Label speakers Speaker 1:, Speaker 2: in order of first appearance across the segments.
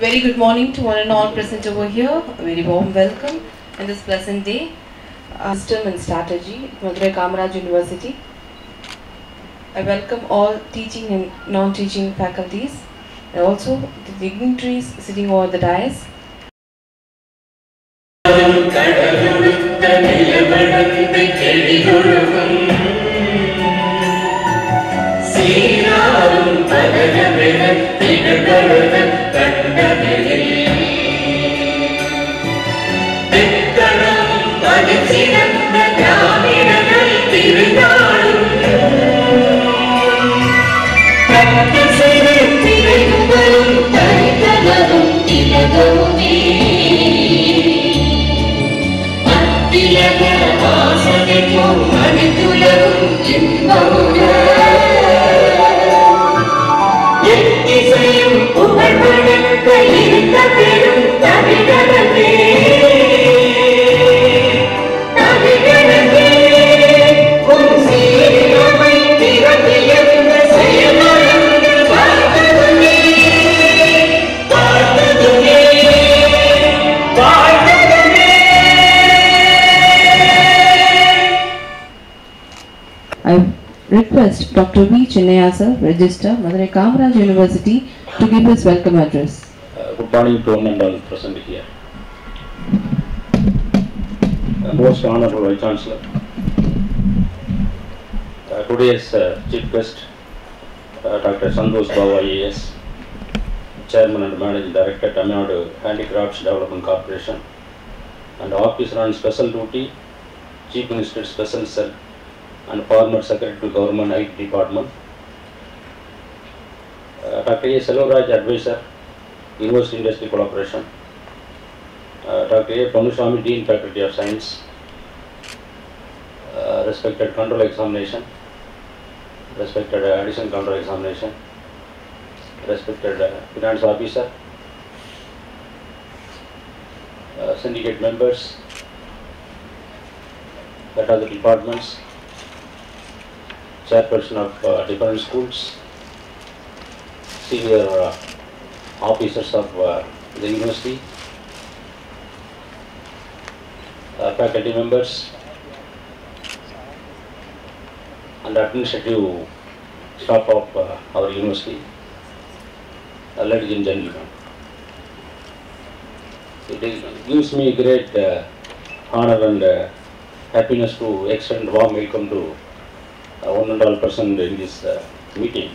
Speaker 1: Very good morning to one and all present over here. A very warm welcome in this pleasant day. System and Strategy at Madurai Kamaraj University. I welcome all teaching and non-teaching faculties and also the dignitaries sitting over the dais. I request Dr. V. Chinnaya sir, Register, Madurai Kamaraj University, to give his welcome address.
Speaker 2: Good morning to one and all present here. Most Honorable Vice Chancellor, today's Chief Guest, Dr. Santhosh Babu IAS, Chairman and Managing Director, Tamil Nadu Handicrafts Development Corporation, and Officer on Special Duty, Chief Minister Special Cell, and former Secretary to Government IT Department, Dr. A. Selvaraj, Advisor, University Industry Corporation, Dr. A. Panuswamy, Dean, Faculty of Science, respected Control Examination, respected Additional Control Examination, respected Finance Officer, syndicate members, head of the departments, chairperson of different schools, senior officers of the university, faculty members, and administrative staff of our university, ladies and gentlemen. It gives me great honor and happiness to extend warm welcome to one and all present in this meeting.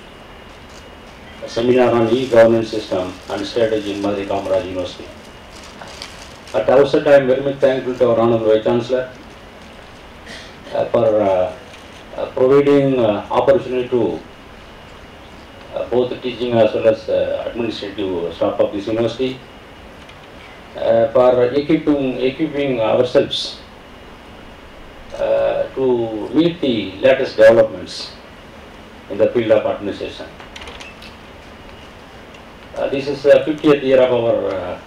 Speaker 2: A seminar on e-governance system and strategy in Madurai Kamaraj University. At the outset, I am very much thankful to our Honorable Vice Chancellor for providing opportunity to both the teaching as well as administrative staff of this university for equipping ourselves to meet the latest developments in the field of administration. This is the 50th year of our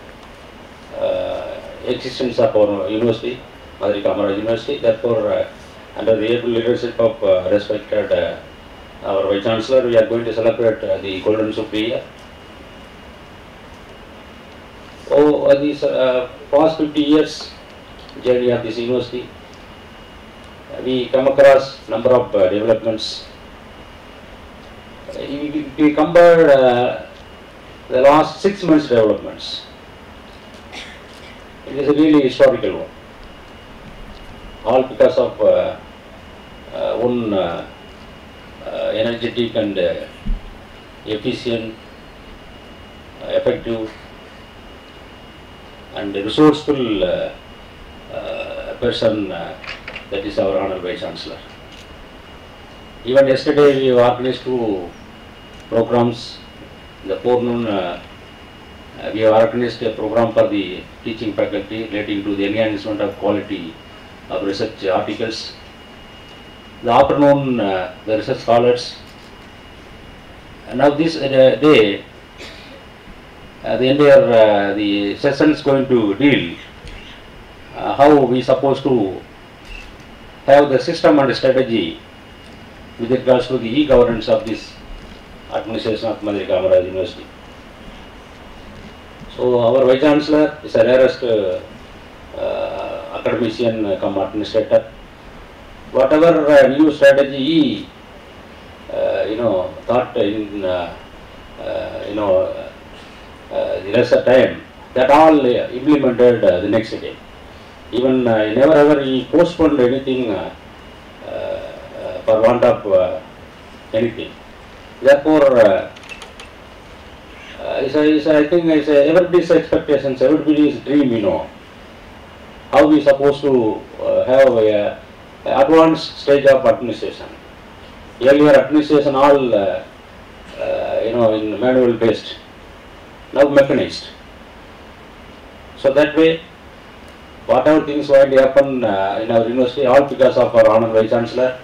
Speaker 2: existence of our university, Madurai Kamaraj University. Therefore, under the able leadership of respected our Vice Chancellor, we are going to celebrate the Golden Jubilee year. These past 50 years journey of this university, we come across number of developments. If we compare the last 6 months developments, it is a really historical one. All because of one energetic and efficient, effective and resourceful person, that is our Honorable Vice Chancellor. Even yesterday we organized 2 programs. In the forenoon we have organized a program for the teaching faculty relating to the enhancement of quality of research articles. The afternoon the research scholars. And now this day the entire the session is going to deal how we supposed to have the system and strategy with regards to the e-governance of this administration of Madurai Kamaraj University. So our Vice Chancellor is a rarest academician come administrator. Whatever new strategy he thought in the lesser time, that all implemented the next day. Even never ever he postponed anything for want of anything. Therefore, I think it's everybody's expectations, everybody's dream, how we supposed to have a advanced stage of administration. Earlier administration all in manual based, now mechanized. So that way, whatever things going to happen in our university, all because of our Honourable Vice Chancellor.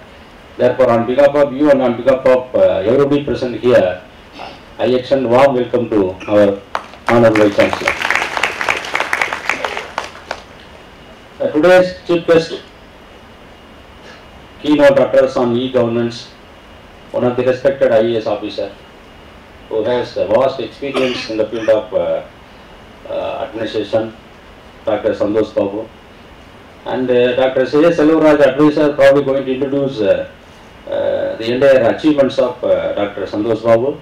Speaker 2: Therefore, on behalf of you and on behalf of everybody present here, I extend warm welcome to our Honourable Vice Chancellor. Today's chief guest, keynote address on e-governance, one of the respected IAS officer who has vast experience in the field of administration, Dr. Santhosh Babu, and Dr. C.S. Selvaraj, advisor, probably going to introduce the entire achievements of Dr. Santhosh Babu.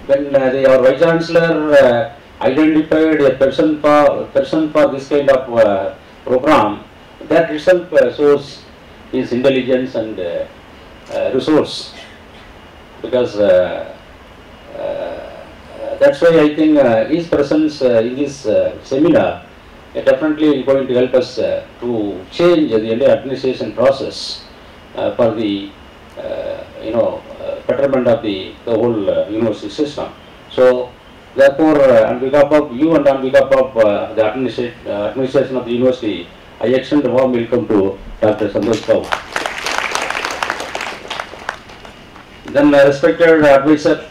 Speaker 2: When our Vice Chancellor identified a person for this kind of program, that itself shows his intelligence and resource, because that's why I think his presence in this seminar definitely going to help us to change the entire administration process for the betterment of the whole university system. So therefore, on behalf of you and on behalf of the administration of the university, I extend a warm welcome to Dr. Santhosh Babu. Then respected advisor,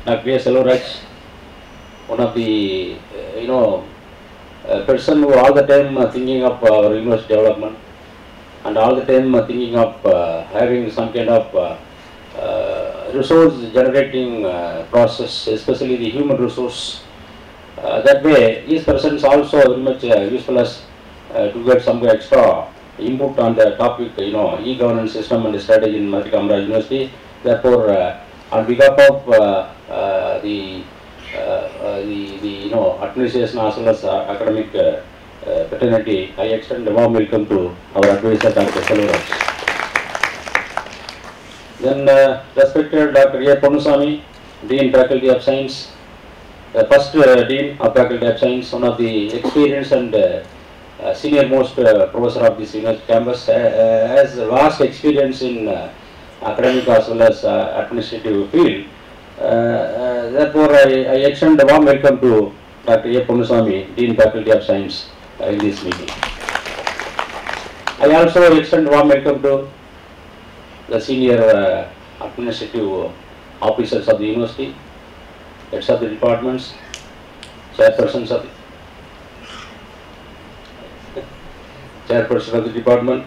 Speaker 2: Dr. Selvaraj, one of the person who all the time thinking of our university development, and all the time thinking of having some kind of resource generating process, especially the human resource. That way, his presence also very much useful as to get some extra input on the topic, e-governance system and strategy in Kamaraj University. Therefore, on behalf of the administration as well as academic fraternity, I extend a warm welcome to our advisor, Dr. Selvaraj. Then respected Dr. A. Ponusamy, Dean Faculty of Science, first Dean of Faculty of Science, one of the experienced and senior most professor of this university campus, has vast experience in academic as well as administrative field. Therefore, I extend a warm welcome to Dr. A. Ponusamy, Dean Faculty of Science, in this meeting. I also extend a warm welcome to the senior administrative officers of the university, heads of the departments, chairpersons of the department,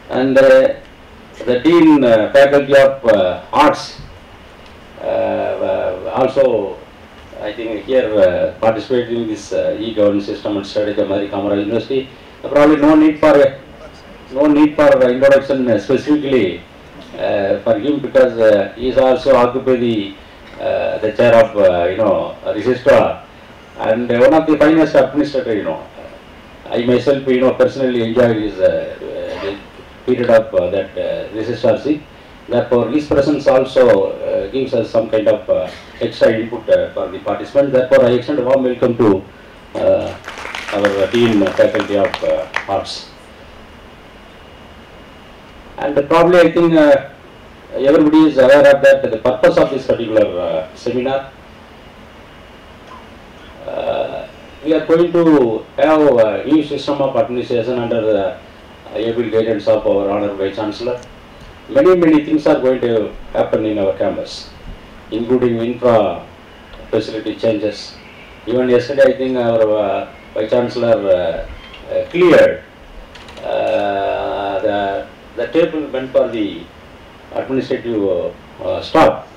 Speaker 2: and the Dean Faculty of Arts. Also, I think here participating in this e-governance system and strategy of Kamaraj University. Probably no need for introduction specifically for him, because he is also occupied the chair of registrar and one of the finest administrator. I myself personally enjoyed his the period of that registrarship. Therefore, his presence also gives us some kind of extra input for the participants. Therefore, I extend a warm welcome to our Dean Faculty of Arts. And probably I think everybody is aware of that the purpose of this particular seminar. We are going to have a new system of administration under the able guidance of our Honourable Vice Chancellor. Many things are going to happen in our campus, including infra facility changes. Even yesterday, I think our Vice Chancellor cleared the table meant for the administrative staff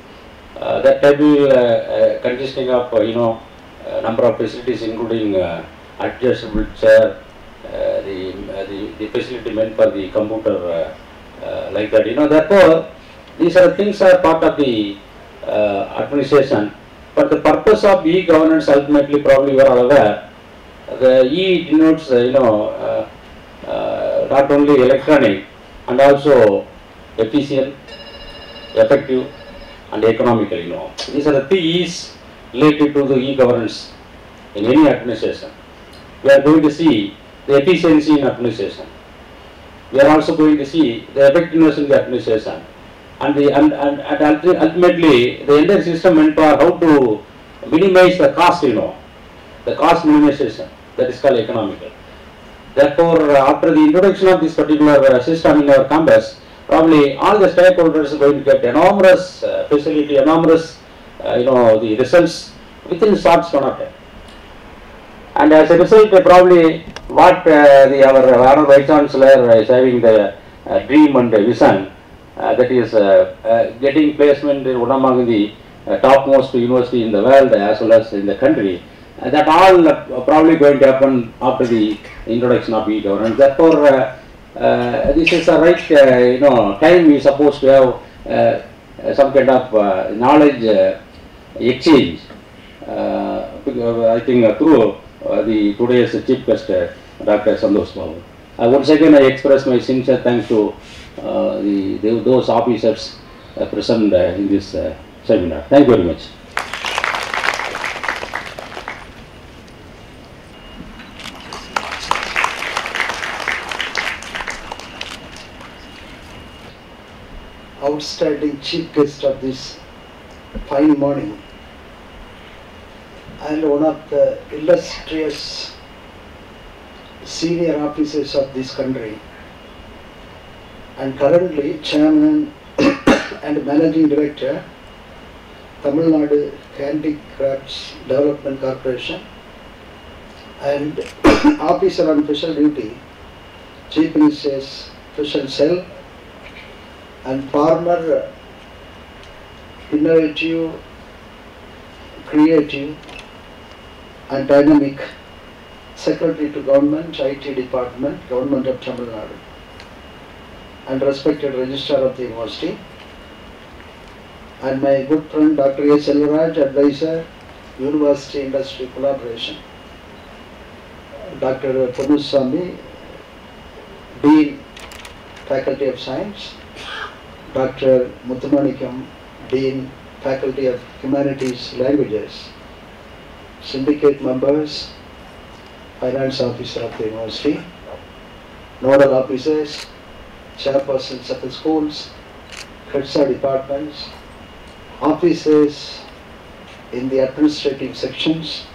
Speaker 2: That table consisting of number of facilities including adjustable chair, the facility meant for the computer, like that. Therefore, these are things are part of the administration. But the purpose of e-governance ultimately, probably you are aware, the E denotes not only electronic and also efficient, effective, and economical. These are the three E's related to the e-governance in any administration. We are going to see the efficiency in administration. We are also going to see the effectiveness in the administration, and ultimately the entire system meant for how to minimize the cost. The cost minimization, that is called economical. Therefore, after the introduction of this particular system in our campus, probably all the stakeholders are going to get enormous facility, enormous the results within short span of time. And as a result, probably what our Honorable Vice Chancellor is having the dream and vision, that is getting placement in one among the topmost university in the world as well as in the country. That all probably going to happen after the introduction of e-governance. Therefore, this is the right time we are supposed to have some kind of knowledge exchange. I think through the today's chief guest, Dr. Santhosh Babu. Once again, I express my sincere thanks to those officers present in this seminar. Thank you very much.
Speaker 3: Outstanding chief guest of this fine morning, and one of the illustrious senior officers of this country, and currently chairman and managing director, Tamil Nadu Handicrafts Development Corporation, and officer on special duty, Chief Minister's Special Cell, and former innovative, creative and dynamic Secretary to Government, IT Department, Government of Tamil Nadu, and respected Registrar of the University, and my good friend Dr. A. Selvaraj, Advisor, University Industry Collaboration, Dr. Pannuswamy, Dean, Faculty of Science, Dr. Muthumanikam, Dean, Faculty of Humanities Languages, syndicate members, finance officer of the university, nodal officers, chairpersons of the schools, heads of departments, officers in the administrative sections,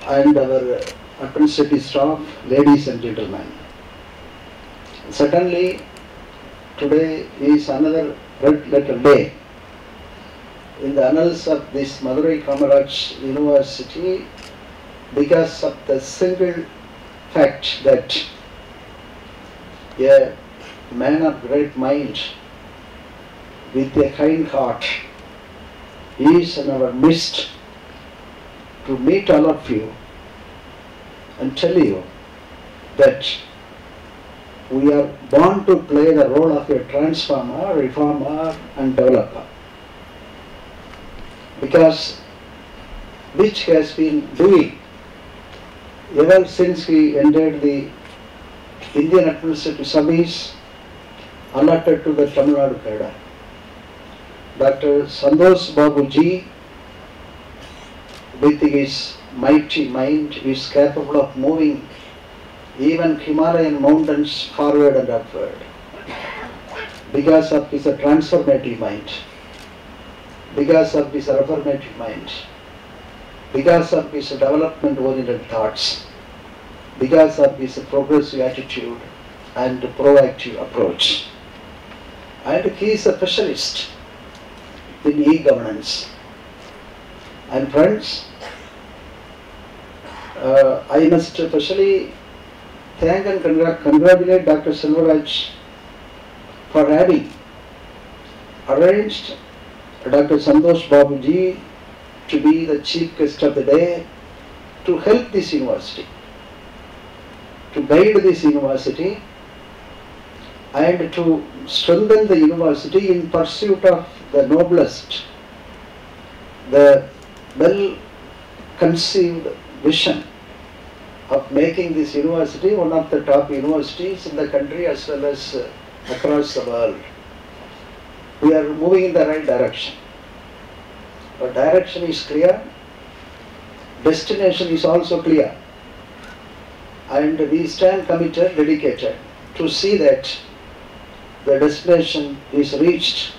Speaker 3: and our administrative staff, ladies and gentlemen. Certainly, today is another red letter day in the annals of this Madurai Kamaraj University, because of the single fact that a man of great mind with a kind heart is in our midst to meet all of you and tell you that we are born to play the role of a transformer, reformer and developer, because which has been doing ever since we entered the Indian administrative service allotted to the Tamil Nadu cadre. Dr. Santhosh Babu ji, with his mighty mind, is capable of moving even Himalayan mountains forward and upward because of his transformative mind, because of his reformative mind, because of his development-oriented thoughts, because of his progressive attitude and proactive approach. And he is a specialist in e-governance. And friends, I must especially thank and congratulate Dr. Selvaraj for having arranged Dr. Santhosh Babuji to be the chief guest of the day to help this university, to guide this university and to strengthen the university in pursuit of the noblest, the well-conceived vision of making this university one of the top universities in the country as well as across the world. We are moving in the right direction. Our direction is clear, destination is also clear, and we stand committed, dedicated to see that the destination is reached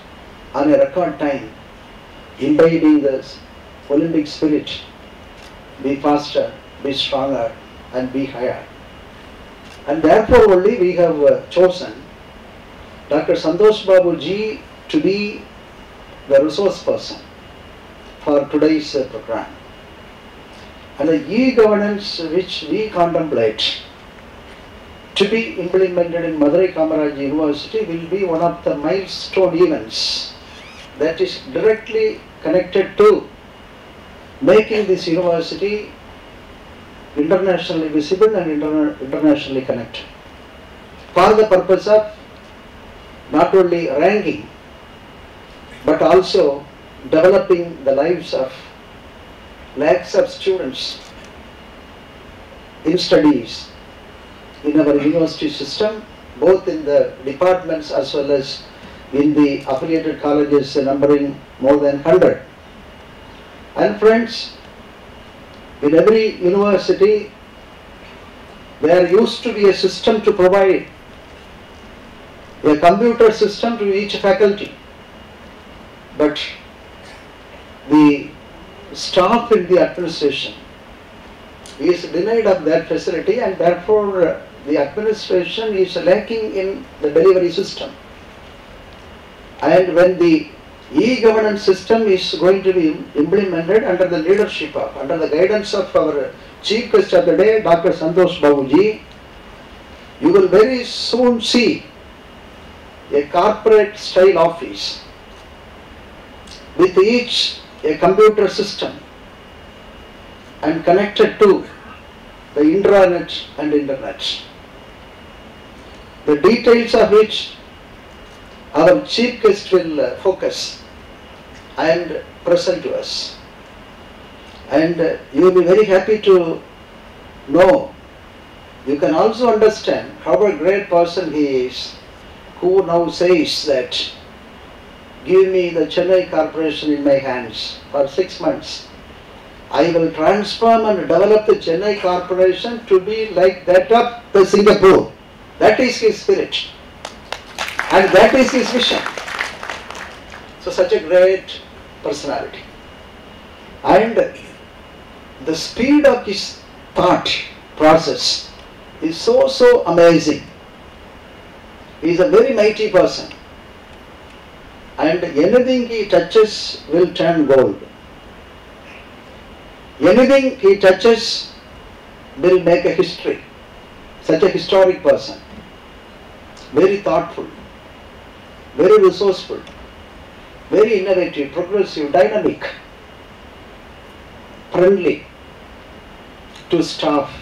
Speaker 3: on a record time, imbibing the Olympic spirit, be faster, be stronger, and be higher. And therefore only we have chosen Dr. Santhosh Babuji to be the resource person for today's program. And the e-governance which we contemplate to be implemented in Madurai Kamaraj University will be one of the milestone events that is directly connected to making this university internationally visible and internationally connected, for the purpose of not only ranking but also developing the lives of lakhs of students in studies in our university system, both in the departments as well as in the affiliated colleges numbering more than 100. And friends, in every university there used to be a system to provide a computer system to each faculty, but the staff in the administration is denied of that facility, and therefore the administration is lacking in the delivery system. And when the e-governance system is going to be implemented under the leadership of, under the guidance of our chief guest of the day, Dr. Santhosh Babuji, you will very soon see a corporate style office with each a computer system and connected to the intranet and internet, the details of which our chief guest will focus and present to us. And you will be very happy to know, you can also understand how a great person he is, who now says that give me the Chennai Corporation in my hands for 6 months. I will transform and develop the Chennai Corporation to be like that of the Singapore. That is his spirit. And that is his vision. So such a great personality. And the speed of his thought process is so amazing. He is a very mighty person. And anything he touches will turn gold. Anything he touches will make a history. Such a historic person. Very thoughtful, very resourceful, very innovative, progressive, dynamic, friendly to staff,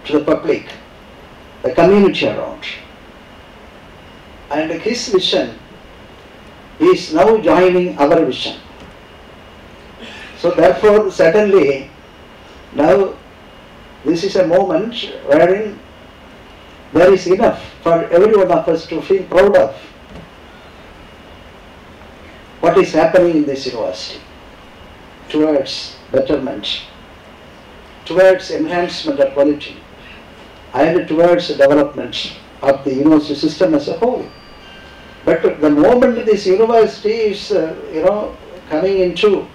Speaker 3: to the public, the community around. And his vision is now joining our vision. So therefore, certainly, now this is a moment wherein there is enough for every one of us to feel proud of what is happening in this university towards betterment, towards enhancement of quality, and towards the development of the university system as a whole. But the moment this university is, coming into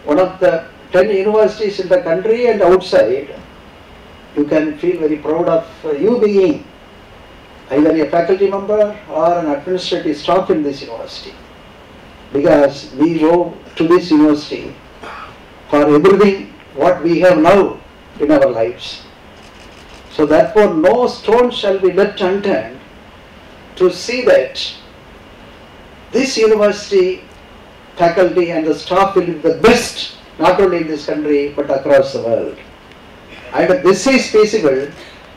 Speaker 3: one of the 10 universities in the country and outside, you can feel very proud of you being either a faculty member or an administrative staff in this university. Because we owe to this university for everything what we have now in our lives. So therefore no stone shall be left unturned to see that This university faculty and the staff will be the best, not only in this country but across the world. And this is feasible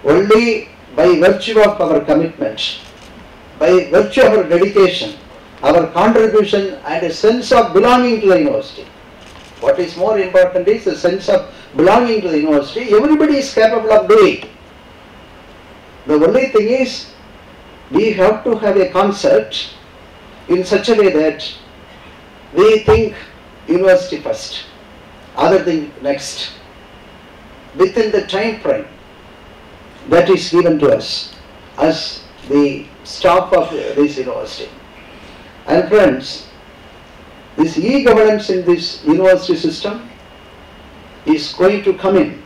Speaker 3: only by virtue of our commitment, by virtue of our dedication, our contribution and a sense of belonging to the university. What is more important is the sense of belonging to the university. Everybody is capable of doing. The only thing is, we have to have a concept in such a way that we think university first, other thing next, within the time frame that is given to us as the staff of this university. And friends, this e-governance in this university system is going to come in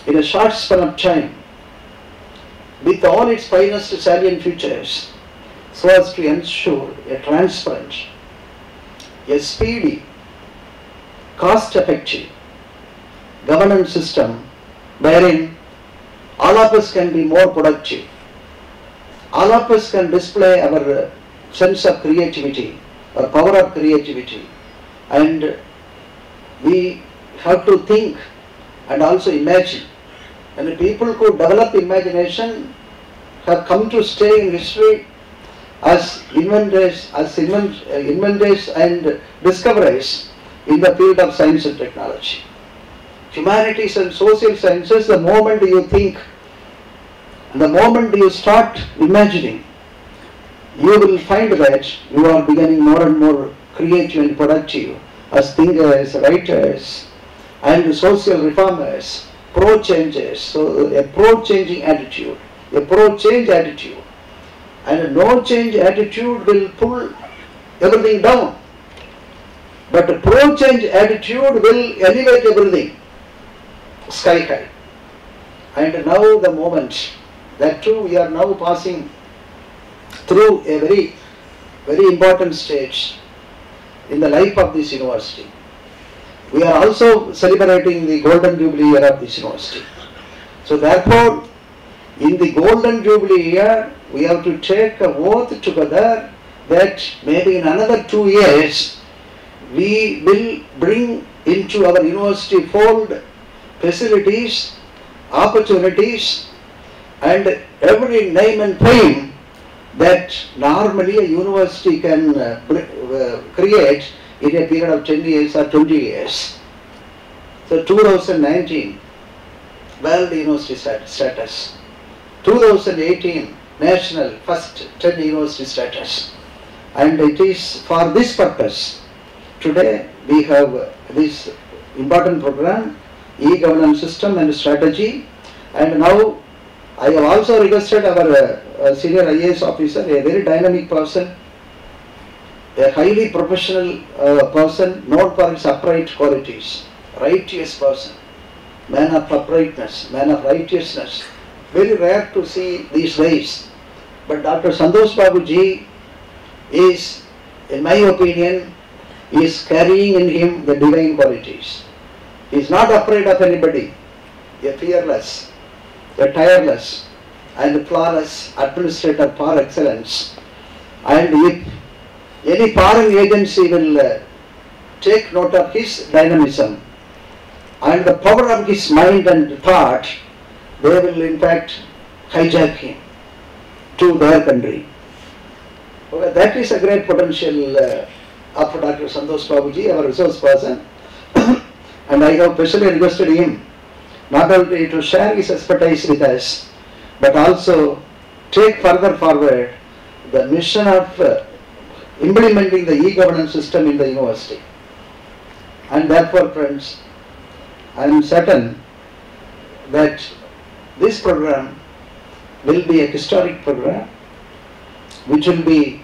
Speaker 3: a short span of time with all its finest salient features, so as to ensure a transparent, a speedy, cost-effective governance system wherein all of us can be more productive, all of us can display our sense of creativity, or power of creativity, and we have to think and also imagine. And the people who develop imagination have come to stay in history as inventors and discoverers in the field of science and technology. Humanities and social sciences, the moment you think, the moment you start imagining, you will find that you are becoming more and more creative and productive as thinkers, writers, and social reformers, pro-changers. So a pro-changing attitude, a pro-change attitude, and a no-change attitude will pull everything down. But a pro-change attitude will elevate everything sky high. And now the moment that too we are now passing through a very, very important stage in the life of this university. We are also celebrating the golden jubilee year of this university. So therefore, in the golden jubilee year, we have to take an oath together that maybe in another 2 years, we will bring into our university fold facilities, opportunities, and every name and fame that normally a university can create in a period of 10 years or 20 years. So 2019, World University status. 2018, National First 10 University status. And it is for this purpose, today we have this important program, e-governance system and strategy. And now I have also requested our senior IAS officer, a very dynamic person, a highly professional person, known for his upright qualities, righteous person, man of uprightness, man of righteousness. Very rare to see these days. But Dr. Santhosh Babu ji is, in my opinion, is carrying in him the divine qualities. He is not afraid of anybody, a fearless, a tireless and flawless administrator par excellence. And if any foreign agency will take note of his dynamism and the power of his mind and thought, they will in fact hijack him to their country. Okay, that is a great potential of Dr. Santhosh Babuji, our resource person. And I have specially requested him not only to share his expertise with us, but also take further forward the mission of implementing the e-governance system in the university. And therefore, friends, I am certain that this program will be a historic program which will be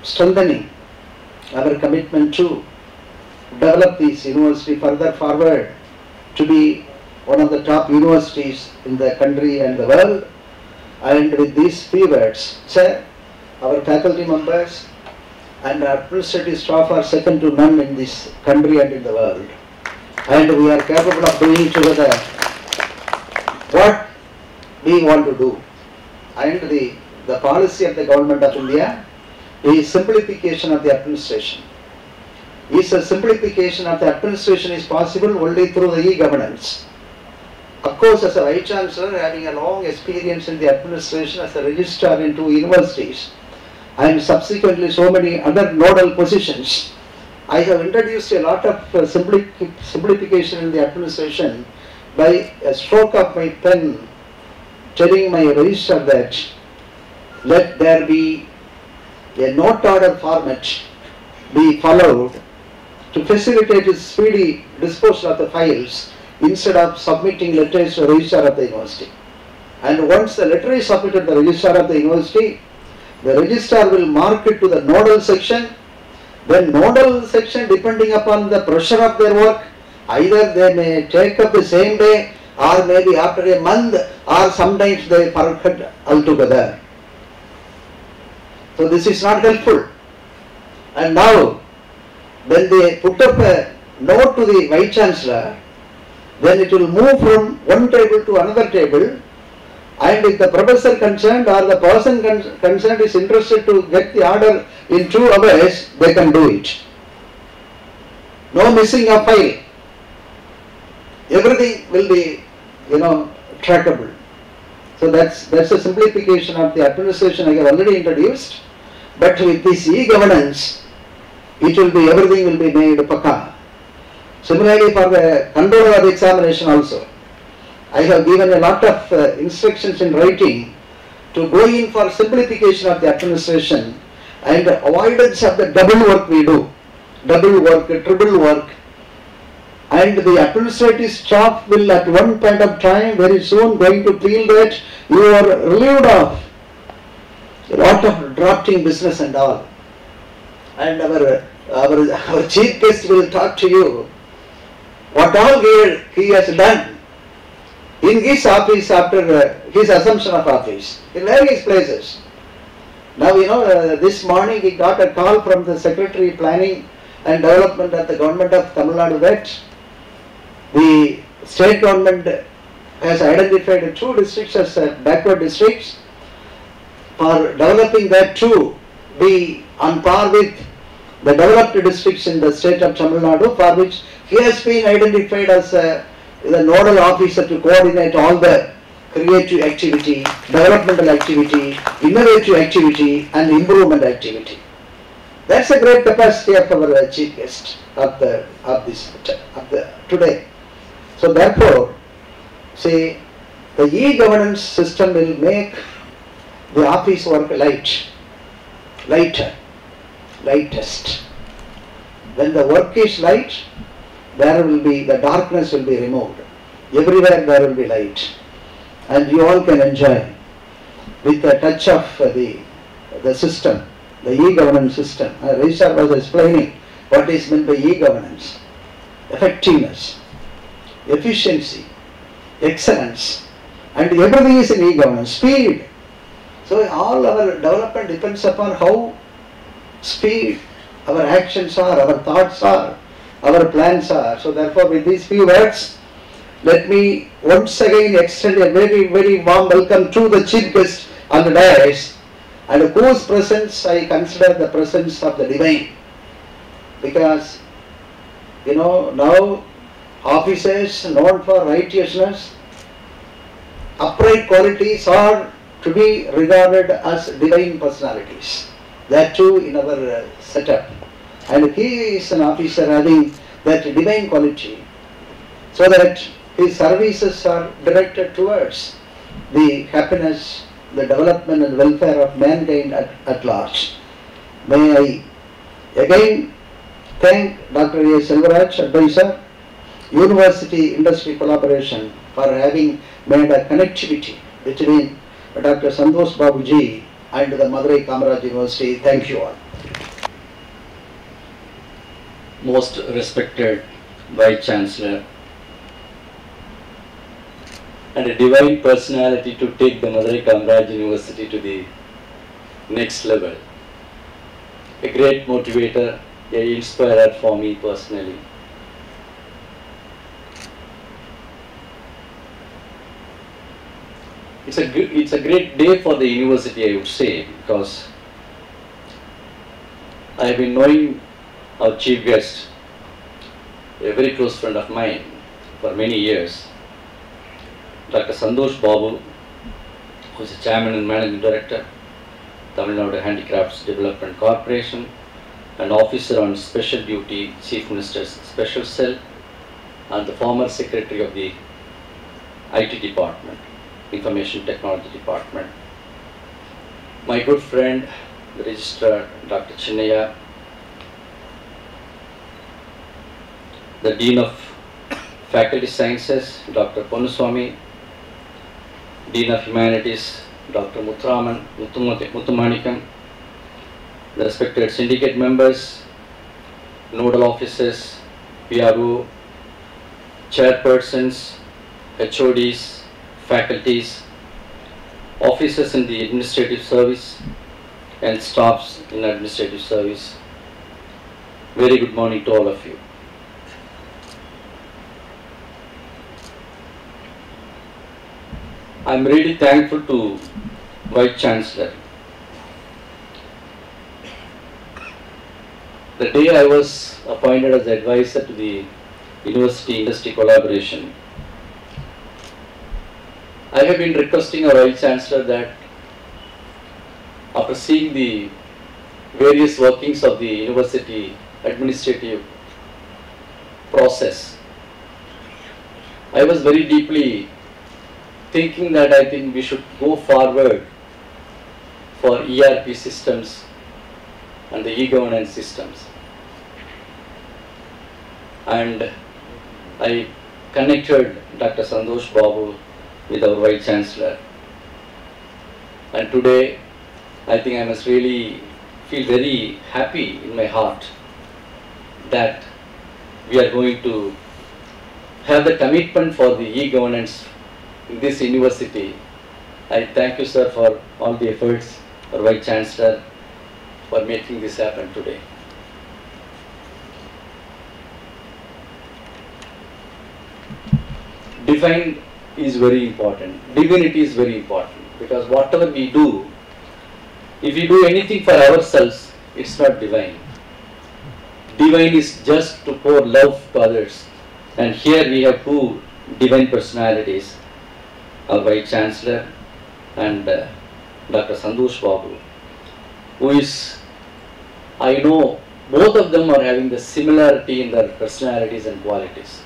Speaker 3: strengthening our commitment to develop this university further forward to be one of the top universities in the country and the world. And with these few words, sir, our faculty members and our administrative staff are second to none in this country and in the world. And we are capable of doing together what we want to do. And the policy of the government of India is simplification of the administration. Is a simplification of the administration is possible only through the e-governance. Of course, as a Vice Chancellor, having a long experience in the administration as a registrar in 2 universities and subsequently so many other nodal positions, I have introduced a lot of simplification in the administration by a stroke of my pen telling my registrar that let there be a note order format be followed to facilitate the speedy disposal of the files instead of submitting letters to the registrar of the university. And once the letter is submitted to the registrar of the university, the registrar will mark it to the nodal section. Then nodal section, depending upon the pressure of their work, either they may take up the same day or maybe after a month, or sometimes they forget altogether. So this is not helpful. And now, when they put up a note to the Vice Chancellor, then it will move from one table to another table, and if the professor concerned or the person concerned is interested to get the order in 2 hours, they can do it. No missing a file. Everything will be, trackable. So that's a simplification of the administration I have already introduced. But with this e-governance, everything will be made pakka. Similarly, for the control of the examination also, I have given a lot of instructions in writing to go in for simplification of the administration and avoidance of the double work we do, double work, triple work, and the administrative staff will at one point of time very soon going to feel that you are relieved of a lot of drafting business and all. And our chief guest will talk to you what all he has done in his office after his assumption of office in various places. Now this morning he got a call from the Secretary Planning and Development at the Government of Tamil Nadu that the state government has identified 2 districts as backward districts for developing that to be on par with the developed districts in the state of Tamil Nadu, for which he has been identified as the nodal officer to coordinate all the creative activity, developmental activity, innovative activity and improvement activity. That's a great capacity of our chief guest of today. So therefore, see, the e-governance system will make the office work lighter, lightest. When the work is light, the darkness will be removed. Everywhere there will be light. And you all can enjoy with a touch of the system, the e-governance system. Richard was explaining what is meant by e-governance. Effectiveness, efficiency, excellence, and everything is in e-governance. Speed. So all our development depends upon how speed our actions are, our thoughts are, our plans are. So therefore, with these few words, let me once again extend a very, very warm welcome to the chief guest on the dais, and whose presence I consider the presence of the divine. Because, now officers known for righteousness, upright qualities are to be regarded as divine personalities. That too in our setup. And he is an officer having that divine quality, so that his services are directed towards the happiness, the development and welfare of mankind at large. May I again thank Dr. A. Selvaraj, advisor, University Industry Collaboration, for having made a connectivity between Dr. Santhosh Babuji and the Madurai Kamaraj University. Thank you all.
Speaker 2: Most respected Vice Chancellor and a divine personality to take the Madurai Kamaraj University to the next level. A great motivator, an inspirer for me personally. It's a great day for the university, I would say, because
Speaker 4: I have been knowing our chief guest, a very close friend of mine, for many years, Dr. Santhosh Babu, who is the Chairman and Managing Director, Tamil Nadu Handicrafts Development Corporation, and Officer on Special Duty, Chief Minister's Special Cell, and the former Secretary of the IT Department, Information Technology Department. My good friend, the Registrar Dr. Chinnaya, the Dean of Faculty Sciences, Dr. Ponuswamy, Dean of Humanities, Dr. Muthumanikam, the respected syndicate members, nodal officers, PRO, chairpersons, HODs, faculties, officers in the administrative service and staffs in administrative service. Very good morning to all of you. I am really thankful to Vice Chancellor. The day I was appointed as advisor to the University Industry Collaboration, I have been requesting our Vice Chancellor that after seeing the various workings of the university administrative process, I was very deeply thinking that I think we should go forward for ERP systems and the e-governance systems. And I connected Dr. Santhosh Babu with our Vice Chancellor. And today, I think I must really feel very happy in my heart that we are going to have the commitment for the e-governance in this university. I thank you, sir, for all the efforts, our Vice Chancellor, for making this happen today. Divine is very important. Divinity is very important, because whatever we do, if we do anything for ourselves, it's not divine. Divine is just to pour love to others. And here we have two divine personalities, our Vice Chancellor and Dr. Santhosh Babu, who is, I know both of them are having the similarity in their personalities and qualities.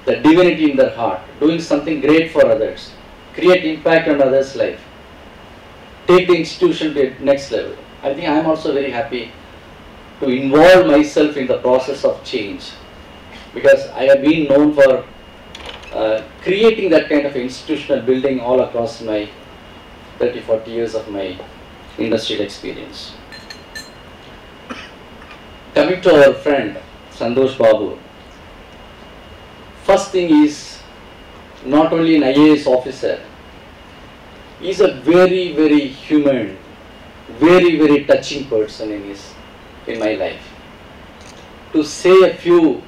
Speaker 4: The divinity in their heart, doing something great for others, create impact on others' life, take the institution to the next level. I think I am also very happy to involve myself in the process of change, because I have been known for creating that kind of institutional building all across my 30-40 years of my industrial experience. Coming to our friend Santhosh Babu, first thing is not only an IAS officer, he is a very, very human, very, very touching person in my life. To say a few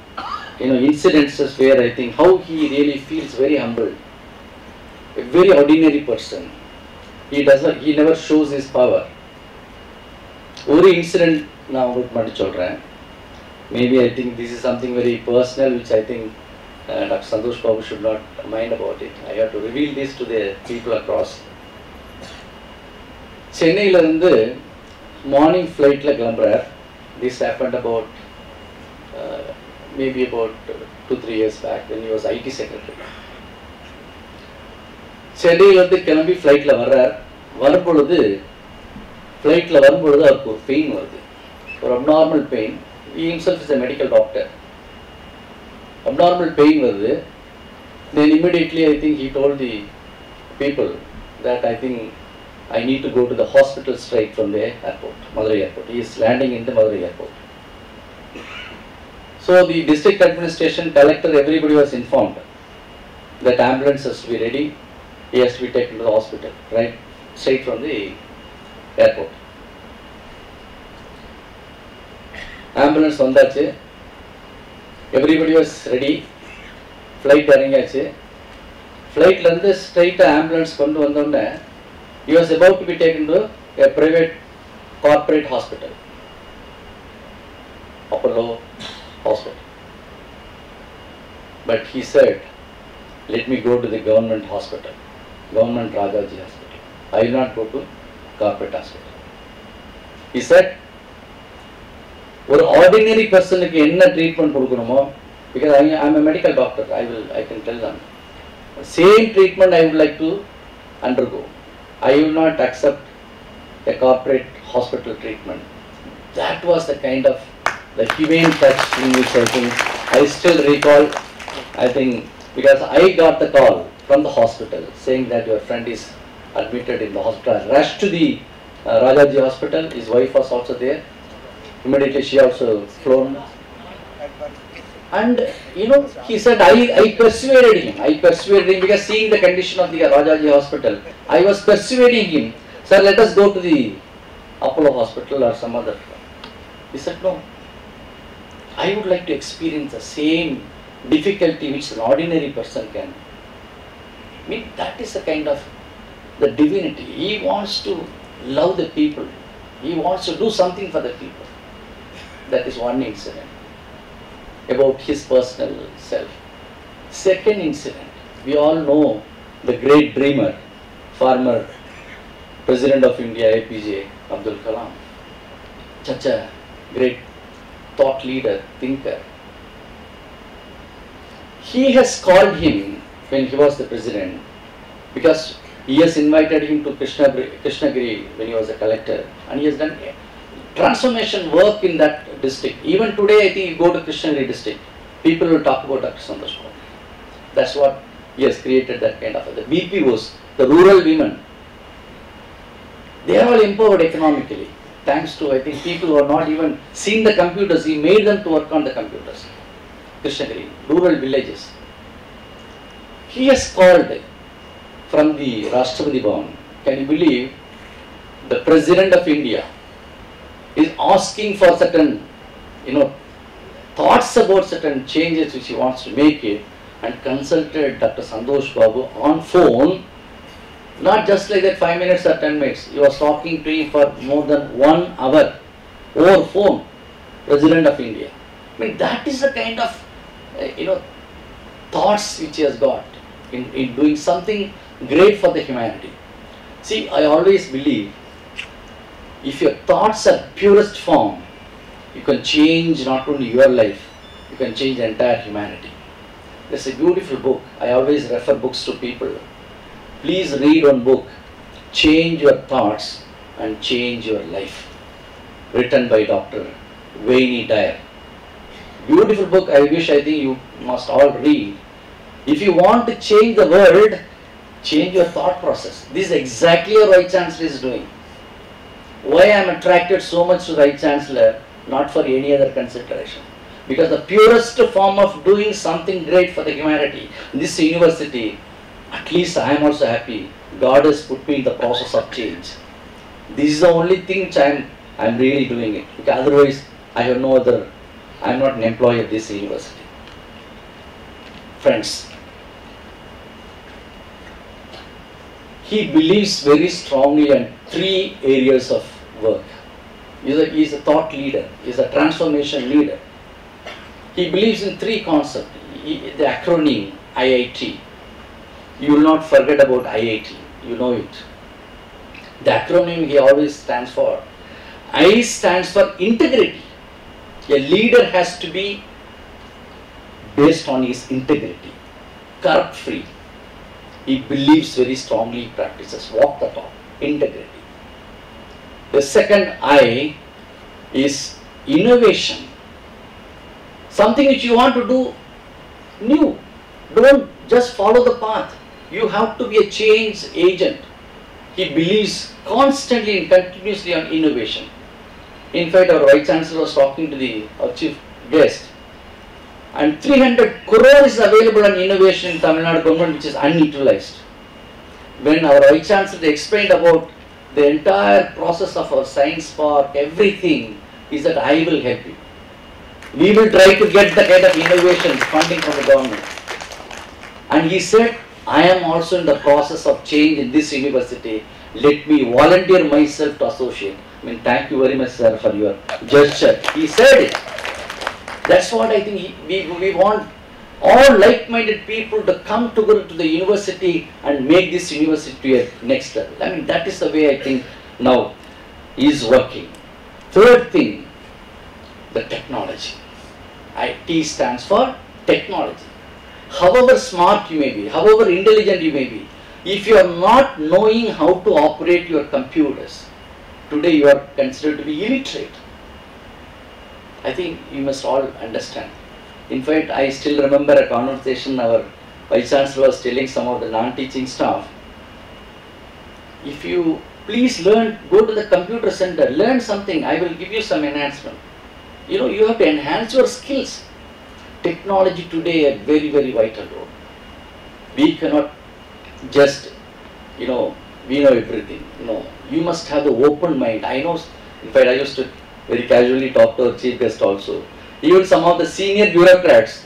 Speaker 4: incidences where I think how he really feels very humble, a very ordinary person. He never shows his power. One incident now maybe I think this is something very personal, which I think Dr. Santhosh Babu should not mind about it. I have to reveal this to the people across. Chennai la morning flight la kilamburar. This happened about maybe about 2-3 years back when he was IT secretary. Chennai la kilambi flight la varumbodhu flight la varumbodhu avarku or pain varudhu, or abnormal pain. He himself is a medical doctor. Abnormal pain varudhu. Then immediately I think he told the people that I think I need to go to the hospital straight from the airport, Madurai airport. He is landing in the Madurai airport. So the district administration, collector, everybody was informed that ambulance has to be ready. He has to be taken to the hospital, right, straight from the airport. Ambulance vandachu. Everybody was ready. Flight irangiyachu. Flight la irundhu straight ambulance kondu vandone, he was about to be taken to a private corporate hospital. Apollo hospital. But he said, let me go to the government hospital, government Rajaji hospital. I will not go to corporate hospital. He said, ஒரு ordinary person க்கு என்ன treatment கொடுக்கணுமோ, because I am a medical doctor, I can tell them, same treatment I would like to undergo. I will not accept a corporate hospital treatment. That was the kind of the humane touch in which I think I still recall. I think because I got the call from the hospital saying that your friend is admitted in the hospital. I rushed to the Rajaji hospital. His wife was also there. Immediately she also flown. And he said, I persuaded him because seeing the condition of the Rajaji hospital, I was persuading him, sir, let us go to the Apollo hospital or some other. He said, no, I would like to experience the same difficulty which an ordinary person can. I mean, that is the kind of the divinity. He wants to love the people. He wants to do something for the people. That is one incident about his personal self. Second incident, we all know the great dreamer, former President of India, APJ Abdul Kalam. Such a great thought leader, thinker. He has called him when he was the president because he has invited him to Krishnagiri when he was a collector, and he has done transformation work in that district. Even today, I think you go to Krishnagiri district, people will talk about Dr. Santhosh. That's what he has created, that kind of. The BPOs, the rural women, they are all empowered economically. Thanks to, I think, people who are not even seen the computers, he made them to work on the computers. Krishnagiri, rural villages. He has called from the Rashtrapati Bhavan. Can you believe the President of India is asking for certain, thoughts about certain changes which he wants to make it, and consulted Dr. Santhosh Babu on phone, not just like that 5 minutes or 10 minutes. He was talking to him for more than 1 hour over phone, President of India. I mean, that is the kind of, thoughts which he has got in doing something great for the humanity. See, I always believe, if your thoughts are purest form, you can change not only your life, you can change the entire humanity. There's a beautiful book. I always refer books to people. Please read one book, Change Your Thoughts and Change Your Life, written by Dr. Wayne Dyer. Beautiful book. I think you must all read. If you want to change the world, change your thought process. This is exactly what Vice Chancellor is doing. Why I am attracted so much to Vice Chancellor, not for any other consideration. Because the purest form of doing something great for the humanity, this university, at least I am also happy, God has put me in the process of change. This is the only thing which I am really doing it. Because otherwise, I have no other, I am not an employee of this university. Friends, he believes very strongly in 3 areas of work. He is a thought leader, he is a transformation leader. He believes in 3 concepts. The acronym IIT. You will not forget about IIT, you know it. The acronym he always stands for. I stands for integrity. A leader has to be based on his integrity, corrupt free. He believes very strongly, practices, walk the talk, integrity. The second I is innovation. Something which you want to do new. Don't just follow the path. You have to be a change agent. He believes constantly and continuously on innovation. In fact, our Vice Chancellor was talking to our chief guest, and 300 crore is available on innovation in Tamil Nadu government, which is unutilized. When our Vice Chancellor explained about the entire process of our science park, everything, he said, I will help you. We will try to get the kind of innovations, funding from the government. And he said, I am also in the process of change in this university. Let me volunteer myself to associate. I mean, thank you very much, sir, for your gesture. He said it. That's what I think we want all like-minded people to come together to the university and make this university a next level. I mean, that is the way I think now is working. Third thing, the technology. IT stands for technology. However smart you may be, however intelligent you may be, if you are not knowing how to operate your computers, today you are considered to be illiterate. I think you must all understand. In fact, I still remember a conversation our Vice Chancellor was telling some of the non-teaching staff, if you please learn, go to the computer center, learn something, I will give you some enhancement. You know, you have to enhance your skills. Technology today a very, very vital role. We cannot just, we know everything. No, you must have the open mind. I know, in fact, I used to very casually talk to our chief guest also. Even some of the senior bureaucrats,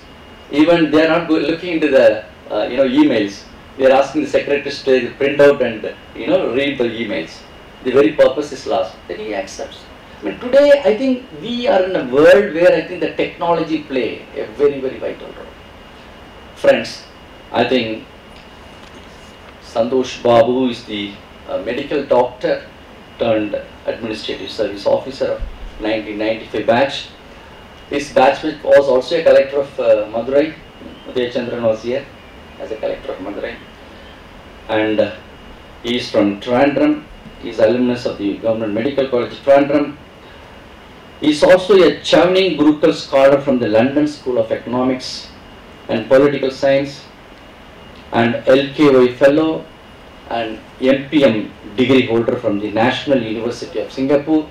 Speaker 4: even they are not looking into the emails. They are asking the secretaries to print out and read the emails. The very purpose is lost. Then he accepts. I mean, today I think we are in a world where I think the technology play a very, very vital role. Friends, I think Santhosh Babu is the medical doctor turned administrative service officer of 1995 batch. His batchmate was also a collector of Madurai. Chandran was here as a collector of Madurai. And he is from Trivandrum. He is alumnus of the Government Medical College of Trivandrum. He is also a Chowning Gurukul scholar from the London School of Economics and Political Science, and LKY fellow and MPM degree holder from the National University of Singapore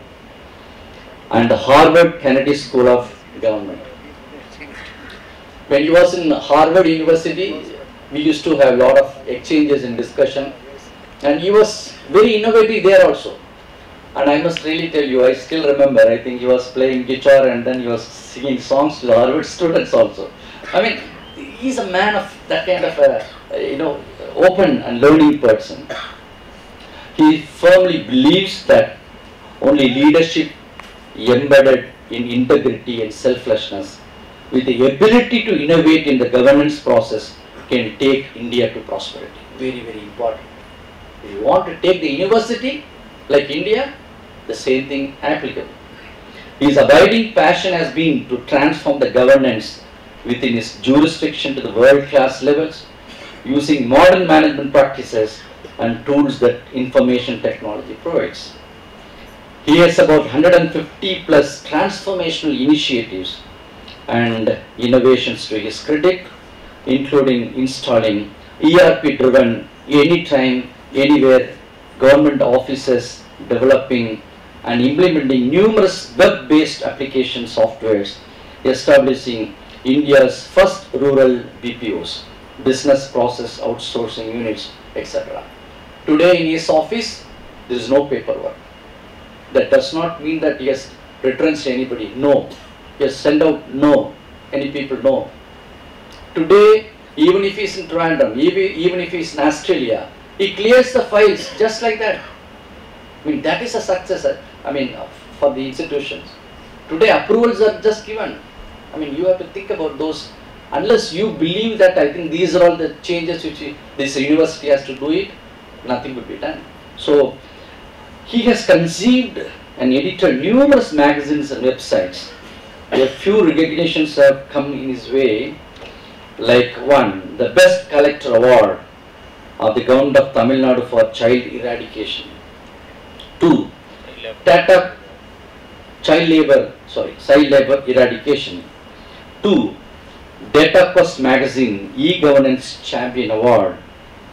Speaker 4: and the Harvard Kennedy School of Government. When he was in Harvard University, we used to have a lot of exchanges and discussion, and he was very innovative there also. And I must really tell you, I still remember, I think he was playing guitar and then he was singing songs to the Harvard students also. I mean, he's a man of that kind of a, open and learning person. He firmly believes that only leadership embedded in integrity and selflessness with the ability to innovate in the governance process can take India to prosperity. Very, very important. If you want to take the university like India, the same thing applicable. His abiding passion has been to transform the governance within his jurisdiction to the world-class levels using modern management practices and tools that information technology provides. He has about 150 plus transformational initiatives and innovations to his credit, including installing ERP-driven anytime, anywhere government offices, developing and implementing numerous web-based application softwares, establishing India's first rural BPOs, business process outsourcing units, etc. Today in his office, there is no paperwork. That does not mean that he has retrenched anybody. No. He has sent out no. Any people? No. Today, even if he is in Trivandrum, even if he is in Australia, he clears the files just like that. I mean, that is a success, for the institutions. Today, approvals are just given. I mean, you have to think about those. Unless you believe that, I think these are all the changes which this university has to do it, nothing would be done. So, he has conceived and edited numerous magazines and websites. A few recognitions have come in his way, like one, the Best Collector Award of the Government of Tamil Nadu for Child Eradication. 2. Tata Child Labor Eradication. 2. Data Quest Magazine E-Governance Champion Award,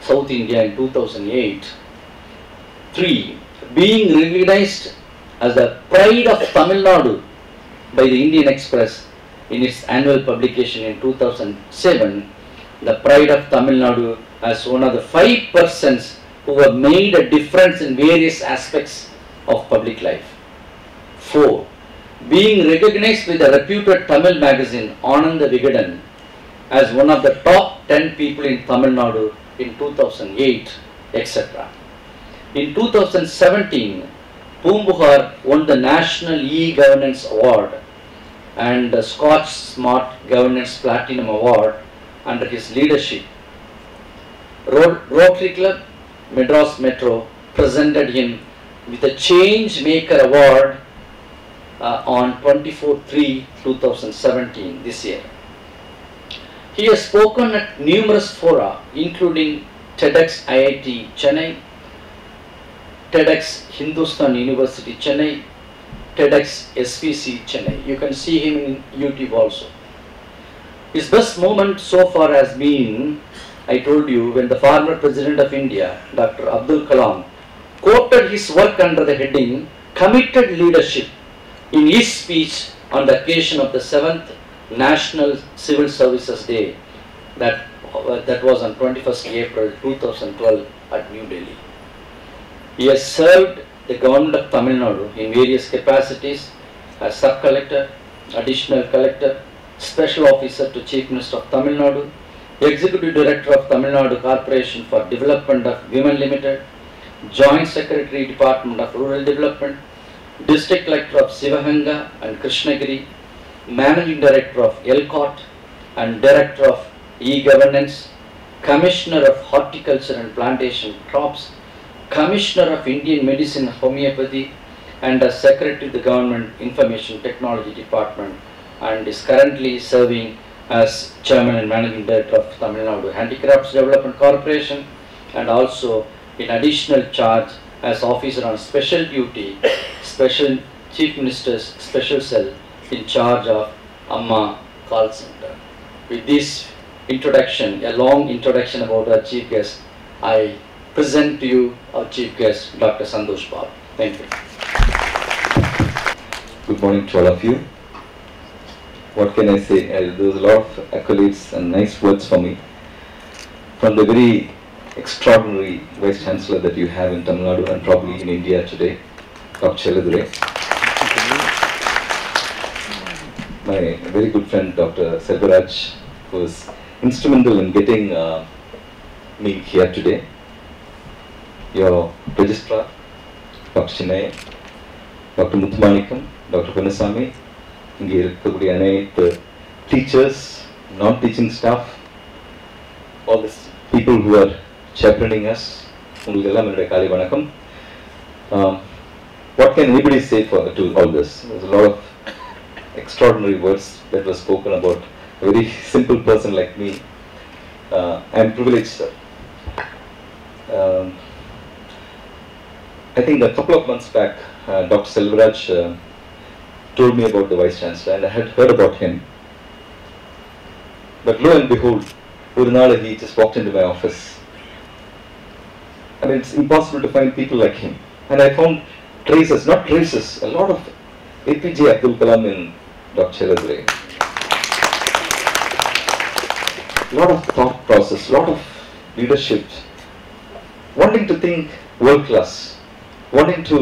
Speaker 4: South India in 2008. 3. Being recognized as the pride of Tamil Nadu by the Indian Express in its annual publication in 2007, the pride of Tamil Nadu as one of the 5 persons who have made a difference in various aspects of public life. 4. Being recognized by the reputed Tamil magazine Ananda Vigadan as one of the top 10 people in Tamil Nadu in 2008, etc. In 2017, Poompuhar won the National E-Governance Award and the Scotch Smart Governance Platinum Award under his leadership. Rotary Club, Madras Metro presented him with a Change Maker Award on 24/3/2017, this year. He has spoken at numerous fora, including TEDx IIT Chennai, TEDx Hindustan University Chennai, TEDx SPC Chennai. You can see him in YouTube also. His best moment so far has been, I told you, when the former President of India, Dr. Abdul Kalam, quoted his work under the heading Committed Leadership in his speech on the occasion of the 7th National Civil Services Day that was on 21st April 2012 at New Delhi. He has served the government of Tamil Nadu in various capacities as Sub-Collector, Additional Collector, Special Officer to Chief Minister of Tamil Nadu, Executive Director of Tamil Nadu Corporation for Development of Women Limited, Joint Secretary Department of Rural Development, District Collector of Sivaganga and Krishnagiri, Managing Director of ELCOT and Director of E-Governance, Commissioner of Horticulture and Plantation Crops, Commissioner of Indian Medicine Homeopathy, and as Secretary to the Government Information Technology Department, and is currently serving as Chairman and Managing Director of Tamil Nadu Handicrafts Development Corporation, and also in additional charge as Officer on Special Duty, Special Chief Minister's Special Cell in charge of Amma Call Center. With this introduction, a long introduction about our Chief Guest, I present to you our Chief Guest, Dr. Santhosh Babu. Thank you.
Speaker 5: Good morning to all of you. What can I say? There's a lot of accolades and nice words for me from the very extraordinary Vice Chancellor that you have in Tamil Nadu and probably in India today, Dr. Chelladurai. My very good friend Dr. Kamaraj, who was instrumental in getting me here today. Your Registrar, Dr. Chinay, Dr. Muthumanikam, Dr. Panasamy, இங்கே இருக்கக்கூடிய அனைத்து teachers, non-teaching staff, all the people who are chaperoning us, உங்களுக்கு எல்லாம் என்னுடைய காலை வணக்கம். What can anybody say to all this? There's a lot of extraordinary words that were spoken about a very simple person like me. I am privileged, sir. I think a couple of months back, Dr. Selvaraj told me about the Vice Chancellor, and I had heard about him. But lo and behold, he just walked into my office. I mean, it's impossible to find people like him. And I found traces, not traces, a lot of APJ Abdul Kalam in Dr. Chelladurai. A lot of thought process, a lot of leadership, wanting to think world class, wanting to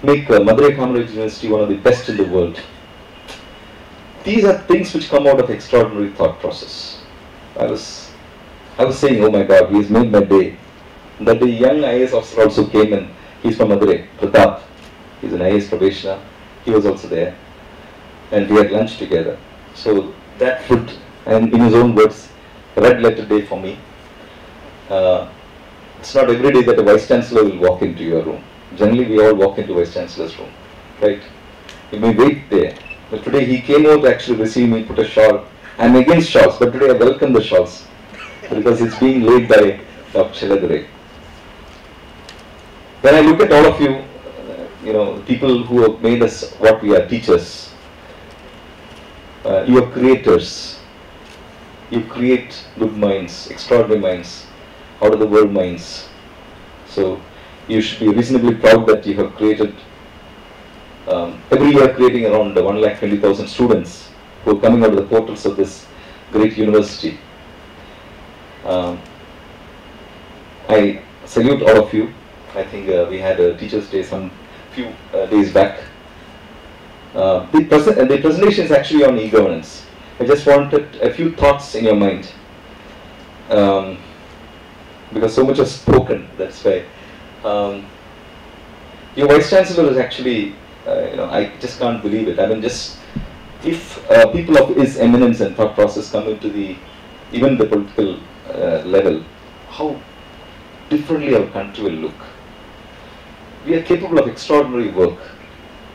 Speaker 5: make Madurai Kamaraj University one of the best in the world. These are things which come out of extraordinary thought process. I was saying, oh my God, he has made my day. That day, young IAS officer also came, and he's from Madurai, Pratap. He's an IAS probationer. He was also there, and we had lunch together. So that would, and in his own words, a red letter day for me. It's not every day that a Vice Chancellor will walk into your room. Generally, we all walk into Vice Chancellor's room, right? You may wait there. But today he came out to actually receive me, put a shawl. I'm against shawls, but today I welcome the shawls because it's being laid by Dr. Chelladurai. When I look at all of you, people who have made us what we are, teachers, you are creators. You create good minds, extraordinary minds, out of the world minds. So you should be reasonably proud that you have created, every year creating around 1,20,000 students who are coming out of the portals of this great university. I salute all of you. I think we had a Teachers' Day some few days back. The presentation is actually on e-governance. I just wanted a few thoughts in your mind. Because so much is spoken, that's why. Your Vice Chancellor is actually, I just can't believe it. I mean, just if people of his eminence and thought process come into the, even the political level, how differently our country will look. We are capable of extraordinary work.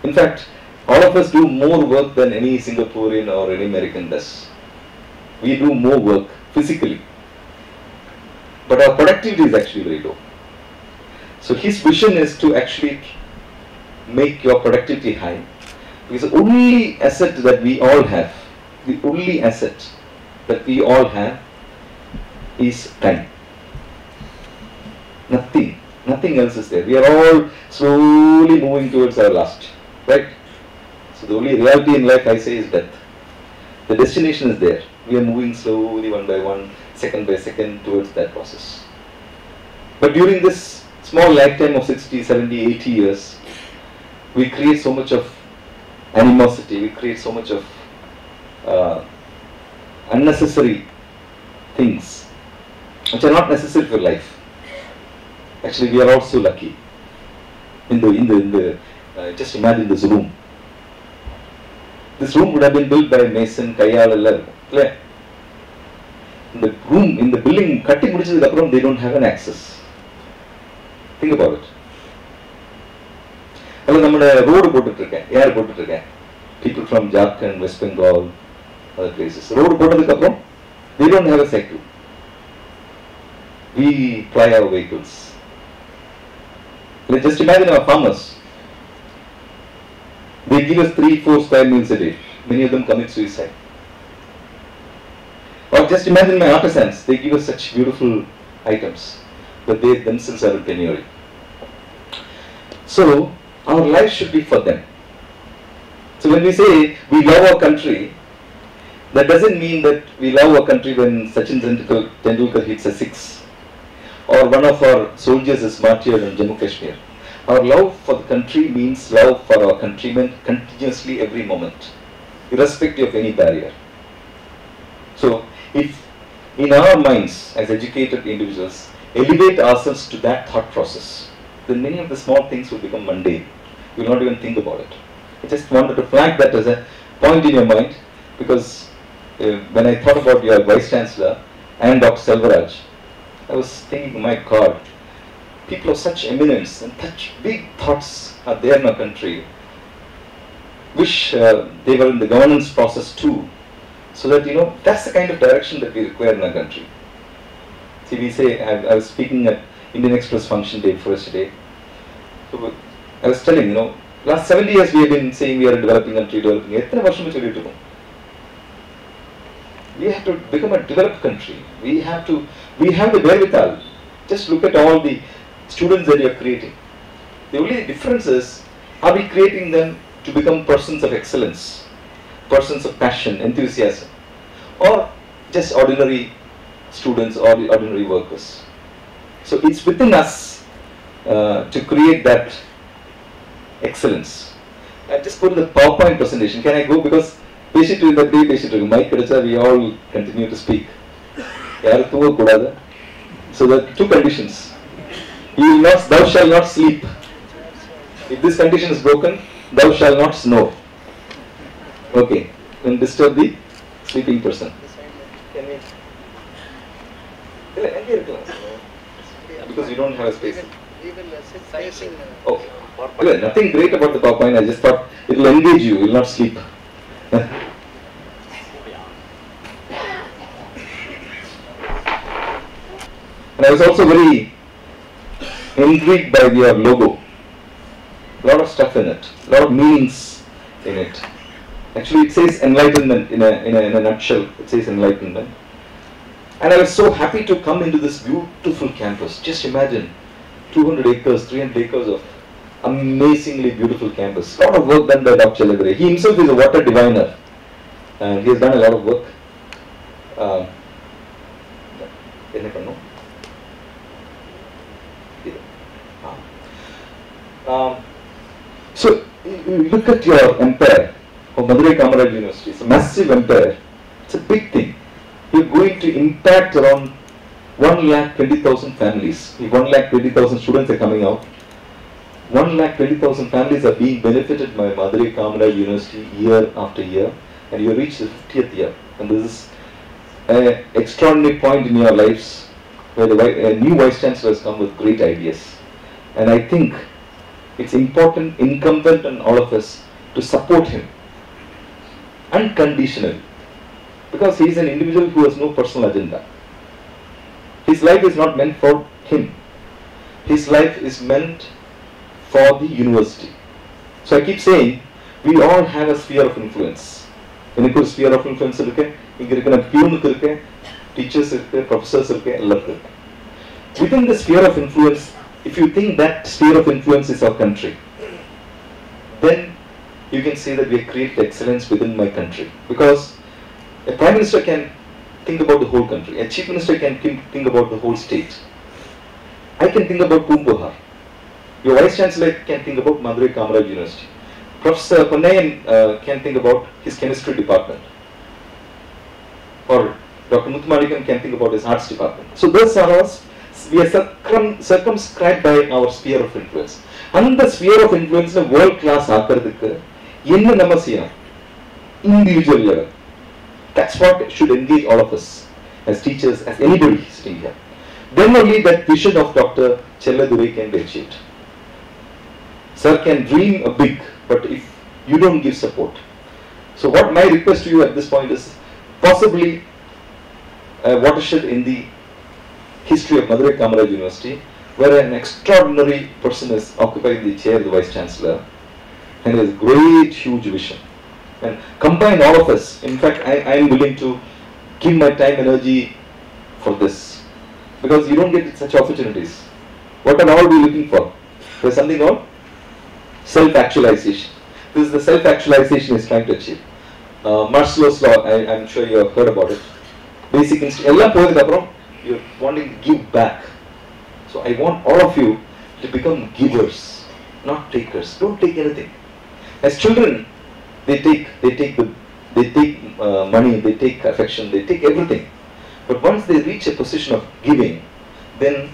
Speaker 5: In fact, all of us do more work than any Singaporean or any American does. We do more work physically, but our productivity is actually very low. So his vision is to actually make your productivity high, because the only asset that we all have, the only asset that we all have is time. Nothing else is there. We are all slowly moving towards our last, right? So the only reality in life, I say, is death. The destination is there. We are moving slowly, one by one, second by second, towards that process. But during this small lifetime of 60, 70, 80 years, we create so much of animosity, we create so much of unnecessary things which are not necessary for life. Actually, we are all so lucky. Just imagine this room. This room would have been built by Mason, Kayal, Clear. The room in the building, they don't have an access. Think about it. Road people from Jharkhand, West Bengal, other places. Road they don't have a cycle. We ply our vehicles. Just imagine our farmers. They give us 3-4 square meals a day. Many of them commit suicide. Or just imagine my artisans. They give us such beautiful items, but they themselves are penury. So our life should be for them. So when we say we love our country, that doesn't mean that we love our country when Sachin Tendulkar hits a 6, or one of our soldiers is martyred in Jammu Kashmir. Our love for the country means love for our countrymen continuously every moment, irrespective of any barrier. So if in our minds as educated individuals elevate ourselves to that thought process, then many of the small things will become mundane. You will not even think about it. I just wanted to flag that as a point in your mind, because when I thought about your Vice Chancellor and Dr. Selvaraj, I was thinking, my God, people of such eminence and such big thoughts are there in our country. Wish they were in the governance process too, so that, that's the kind of direction that we require in our country. See, we say, I was speaking at Indian Express Function Day, first day. So I was telling, last 70 years we have been saying we are a developing country, We have to become a developed country. We have the wherewithal. Just look at all the students that you are creating. The only difference is, are we creating them to become persons of excellence, persons of passion, enthusiasm, or just ordinary students or ordinary workers? So it's within us to create that excellence. I just go to the PowerPoint presentation. Can I go? Because basically the day Mike we all continue to speak. So there are two conditions. Thou shalt not sleep. If this condition is broken, thou shalt not snore. Okay, then disturb the sleeping person. Because you don't have a space. Okay. Well, nothing great about the PowerPoint. I just thought it will engage you. You will not sleep. And I was also very intrigued by your logo. A lot of stuff in it, a lot of meanings in it. Actually, it says enlightenment in a nutshell. It says enlightenment. And I was so happy to come into this beautiful campus. Just imagine 200 acres, 300 acres of amazingly beautiful campus. A lot of work done by Dr. Chelagre. He himself is a water diviner. And he has done a lot of work. So, look at your empire of Madurai Kamaraj University. It's a massive empire. It's a big thing. You're going to impact around 1,20,000 families. If 1,20,000 students are coming out, 1,20,000 families are being benefited by Madurai Kamaraj University year after year. and you reach the 50th year, and this is an extraordinary point in your lives where a new Vice Chancellor has come with great ideas. And I think it's important, incumbent on all of us to support him unconditionally, because he is an individual who has no personal agenda. His life is not meant for him. His life is meant for the university. So I keep saying, we all have a sphere of influence. In a sphere of influence, teachers, professors, within the sphere of influence, if you think that sphere of influence is our country, then you can say that we have created excellence within my country. Because a Prime Minister can think about the whole country, a Chief Minister can think about the whole state. I can think about Poompuhar. Your Vice Chancellor can think about Madurai Kamaraj University. Professor Pannayan can think about his chemistry department. Or Dr. Muthumanikam can think about his arts department. So those are us. We are circumscribed by our sphere of influence. And the sphere of influence in world class individual level. That's what should engage all of us as teachers, as anybody sitting here. Then only that vision of Dr. Chelladurai can be achieved. Sir can dream big, but if you don't give support. So what my request to you at this point is, possibly a watershed in the history of Madurai Kamaraj University, where an extraordinary person is occupying the chair of the Vice Chancellor and has great, huge vision. And combine all of us. In fact, I am willing to give my time, energy for this. Because you don't get such opportunities. What are all we looking for? There's something called self-actualization. This is the self-actualization is trying to achieve. Maslow's law, I'm sure you have heard about it. Basic instinct. You're wanting to give back. So I want all of you to become givers, not takers. Don't take anything. As children, they take money, they take affection, they take everything. But once they reach a position of giving, then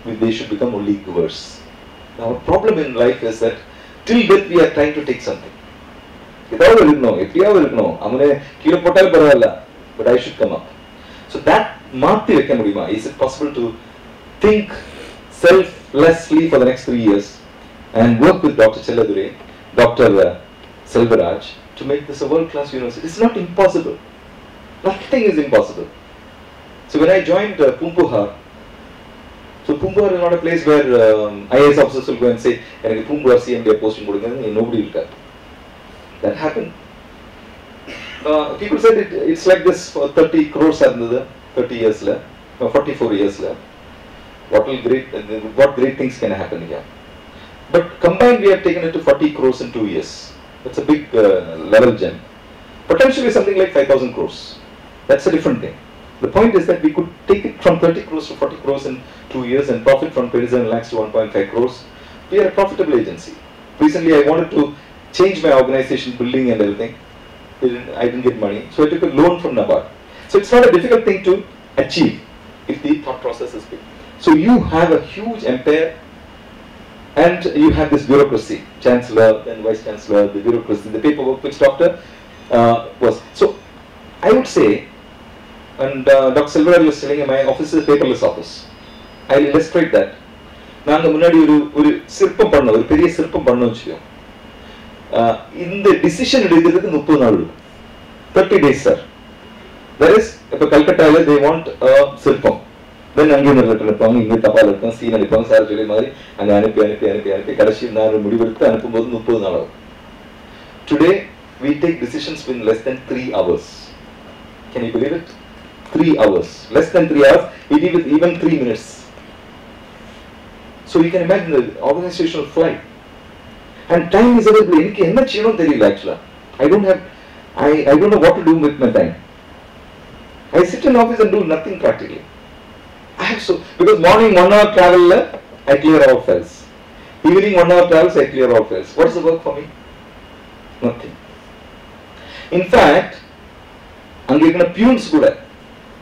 Speaker 5: they should become only givers. Now, our problem in life is that till death we are trying to take something. But I should come up. So that is it possible to think selflessly for the next 3 years and work with Dr. Chelladurai, Dr. Selvaraj to make this a world-class university? It's not impossible. Nothing is impossible. So when I joined Poompuhar, so Poompuhar is not a place where IAS officers will go and say, Poompuhar CMD posting, nobody will come. That happened. People said it's like this for 30 crores, 30 years left, 44 years left. What great things can happen here? But combined, we have taken it to 40 crores in 2 years. That's a big level gem. Potentially something like 5,000 crores. That's a different thing. The point is that we could take it from 30 crores to 40 crores in 2 years and profit from 27 lakhs to 1.5 crores. We are a profitable agency. Recently, I wanted to change my organization building and everything. I didn't get money. So I took a loan from NABARD. So it's not a difficult thing to achieve if the thought process is big. So you have a huge empire and you have this bureaucracy, Chancellor, then Vice Chancellor, the bureaucracy, the paperwork which Dr. was. So I would say, and Dr. Selvaraj was telling me, my office is a paperless office. I'll illustrate that. In the decision, 30 days, sir. That is, if a Calcutta, they want a Sirpam. Then I'm going to let it come, English Tapal, see, and the Sar Julimari, and today, we take decisions in less than 3 hours. Can you believe it? 3 hours. Less than 3 hours, we deal with even 3 minutes. So you can imagine the organizational flight. And time is available. Actually, I don't know what to do with my time. I sit in office and do nothing practically. Because morning 1 hour travel, I clear all files. Evening 1 hour travels, I clear all files. What is the work for me? Nothing. In fact, peons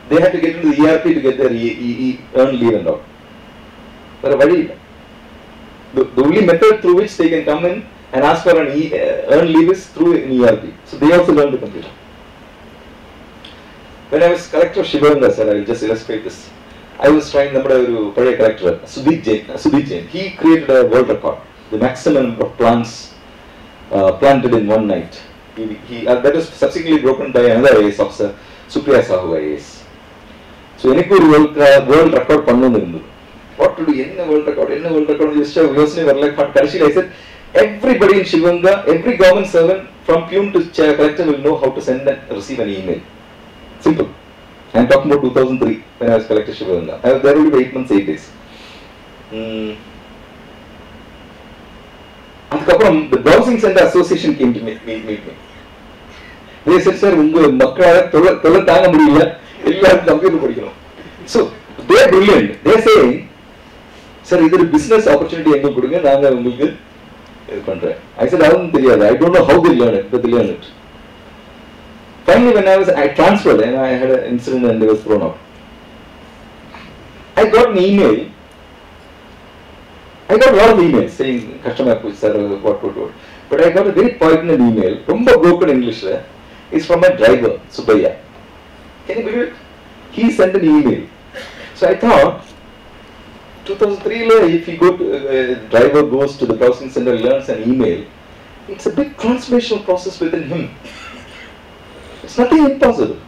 Speaker 5: they have to get into the ERP to get their earned leave and all. But the only method through which they can come in and ask for an earned leave is through an ERP. So they also learn the computer. When I was collector of Shivanga, sir, I will just illustrate this. I was trying നമ്മുടെ ഒരു പഴയ collector, Sudhit Jain. He created a world record, the maximum number of plants planted in one night. That was subsequently broken by another IAS officer, Supriya Sahu IAS. So எனக்கு ஒரு world record பண்ணணும்னு இருந்தது. What to do? என்ன world record யோசிச்சா யோசனை வரல. கடைசியில் I said, everybody in Shivanga, every government servant from peon to collector will know how to send and receive an email. Simple. I am talking about 2003 when I was collector Shivanga. I was there only for 8 months, 8 days. அதுக்கப்புறம் the browsing center association came to meet me. They said, sir, உங்க மக்களால தொலை தாங்க முடியல, எல்லாரும் computer படிக்கணும். So they are brilliant. They are saying, sir, இது ஒரு business opportunity எங்களுக்கு கொடுங்க, நாங்க உங்களுக்கு இது பண்றேன். I said, அதுவும் தெரியாது. I don't know how they learn it, but they learn it. Finally, when I transferred and I had an incident and I was thrown out. I got an email. I got a lot of emails saying customer sir, what. But I got a very poignant email, ரொம்ப broken English. It's from my driver, Subaya. Can you believe it? He sent an email. So I thought, 2003, if he driver goes to the browsing center, learns an email, it's a big transformational process within him. It's nothing impossible.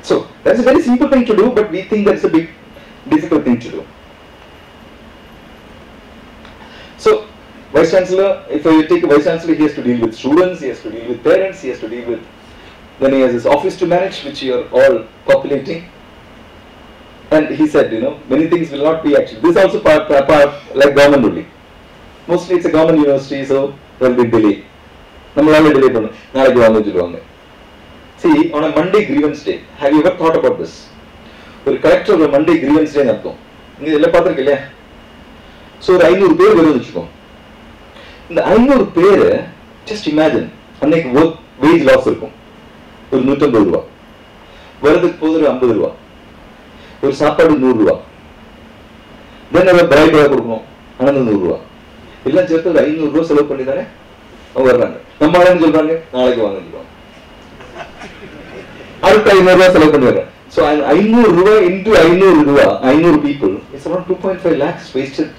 Speaker 5: So that's a very simple thing to do, but we think that's a big difficult thing to do. So Vice Chancellor, if I take a Vice Chancellor, he has to deal with students, he has to deal with parents, he has to deal with, then he has his office to manage, which you are all populating. And he said, many things will not be actually. This is also part like government only. Mostly it's a government university, so there will be delay. நம்மளால delay பண்ணணும், நாளைக்கு வாங்க சொல்லுவாங்க. See, on a Monday grievance day, have you ever thought about this? ஒரு collector ஒரு Monday grievance day நடத்தும். நீங்க இதெல்லாம் பார்த்திருக்கீங்க இல்லையா? So ஒரு 500 பேர் வருதுன்னு வச்சுக்கோங்க. இந்த 500 பேர் just imagine, அன்னைக்கு wage loss இருக்கும். ஒரு 150 ரூபாய். வரதுக்கு போது ஒரு 50 ரூபாய். ஒரு சாப்பாடு 100 ரூபாய். Then அவர் bribe கொடுக்கணும். அனந்த 100 ரூபாய். எல்லாம் சேர்த்து ஒரு 500 ரூபாய் செலவு பண்ணி தானே அவங்க வர்றாங்க. நம்ம ஆளுங்க சொல்றாங்க நாளைக்கு வாங்க சொல்லுவாங்க. அடுத்த 500 ரூபாய் செலவு பண்ணி வர்றாங்க. So 500 ரூபாய் into 500 ரூபாய், 500 people, it's around 2.5 lakhs wasted.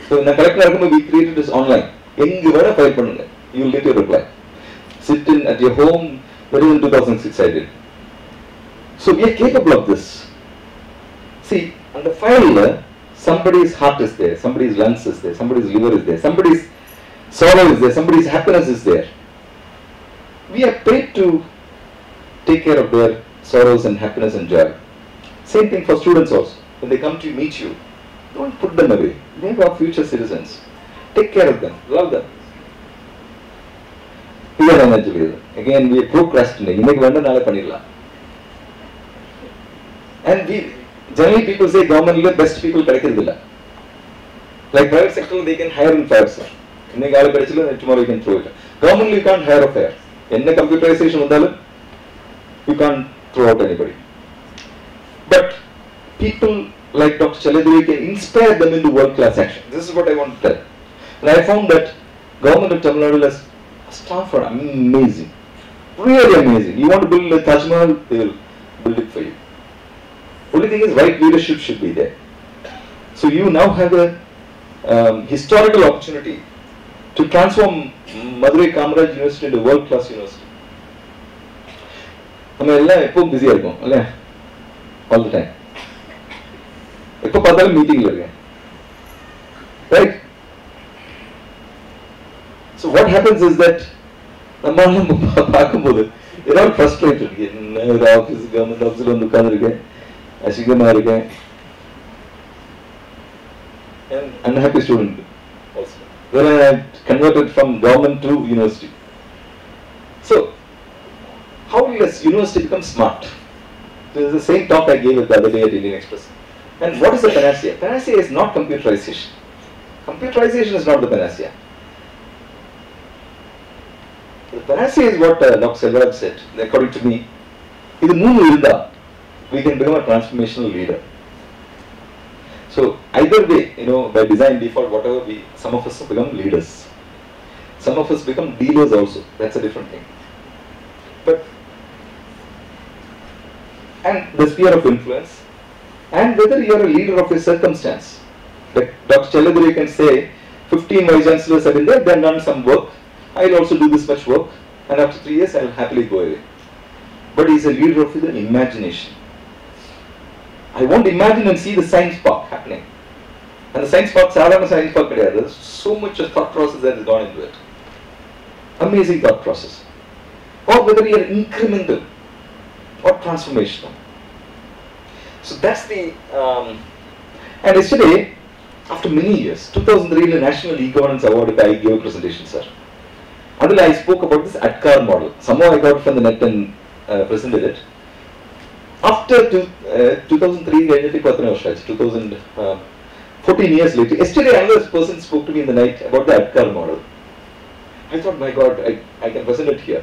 Speaker 5: So in the collector we created this online. எங்க வேணா ஃபைல் பண்ணுங்க. You will get your reply. Sit in at your home. That is in 2006 I did. So we are capable of this. See, on the file, somebody's heart is there, somebody's lungs is there, somebody's liver is there, somebody's sorrow is there, somebody's happiness is there. We are paid to take care of their sorrows and happiness and joy. Same thing for students also. When they come to meet you, don't put them away. They are future citizens. Take care of them, love them. Again, we are procrastinating. And generally people say government is the best people. Like private sector, they can hire in fire, sir. Tomorrow you can throw it. Government, you can't hire a fire. In the computerization, you can't throw out anybody. But people like Dr. Chaladri can inspire them into world-class action. This is what I want to tell. And I found that government of Tamil Nadu has staff are amazing, really amazing. You want to build a Taj Mahal, they will build it for you. Only thing is, right leadership should be there. So you now have a historical opportunity to transform Madurai Kamaraj University into a world-class university. We are busy all the time. Meeting, right? So what happens is that they're all frustrated. Office, government office, and unhappy student also. Then I converted from government to university. So how does university become smart? This is the same talk I gave the other day at Indian Express. And what is the panacea? Panacea is not computerization. Computerization is not the panacea. The panacea is what Dr. Selvaraj said. According to me, we can become a transformational leader. So either way, by design, default, whatever, some of us become leaders. Some of us become dealers also. That's a different thing. But and the sphere of influence, and whether you are a leader of a circumstance. Like Dr. Challaduri can say, 15 vice chancellors have been there, they have done some work, I will also do this much work, and after 3 years I will happily go away. But he is a leader of the imagination. I want to imagine and see the science park happening. And the science park, sadhana science park, there is so much of thought process that has gone into it. Amazing thought process. Or whether you are incremental or transformational. So that's the, and yesterday, after many years, 2003 National E-Governance Award, I gave a presentation, sir. Until I spoke about this ADKAR model. Somehow I got it from the net and presented it. After 2003, 2014 years later, yesterday another person spoke to me in the night about the ADKAR model. I thought, my God, I can present it here.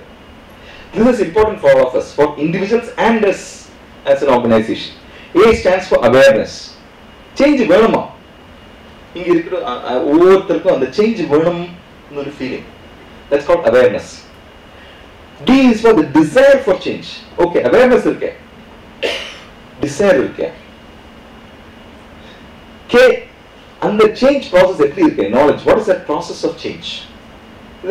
Speaker 5: This is important for all of us, for individuals and as an organization. A stands for awareness. Change venuma. The change venum feeling. That's called awareness. D is for the desire for change. Okay, awareness irke. Desire irke. K, and the change process knowledge. What is that process of change?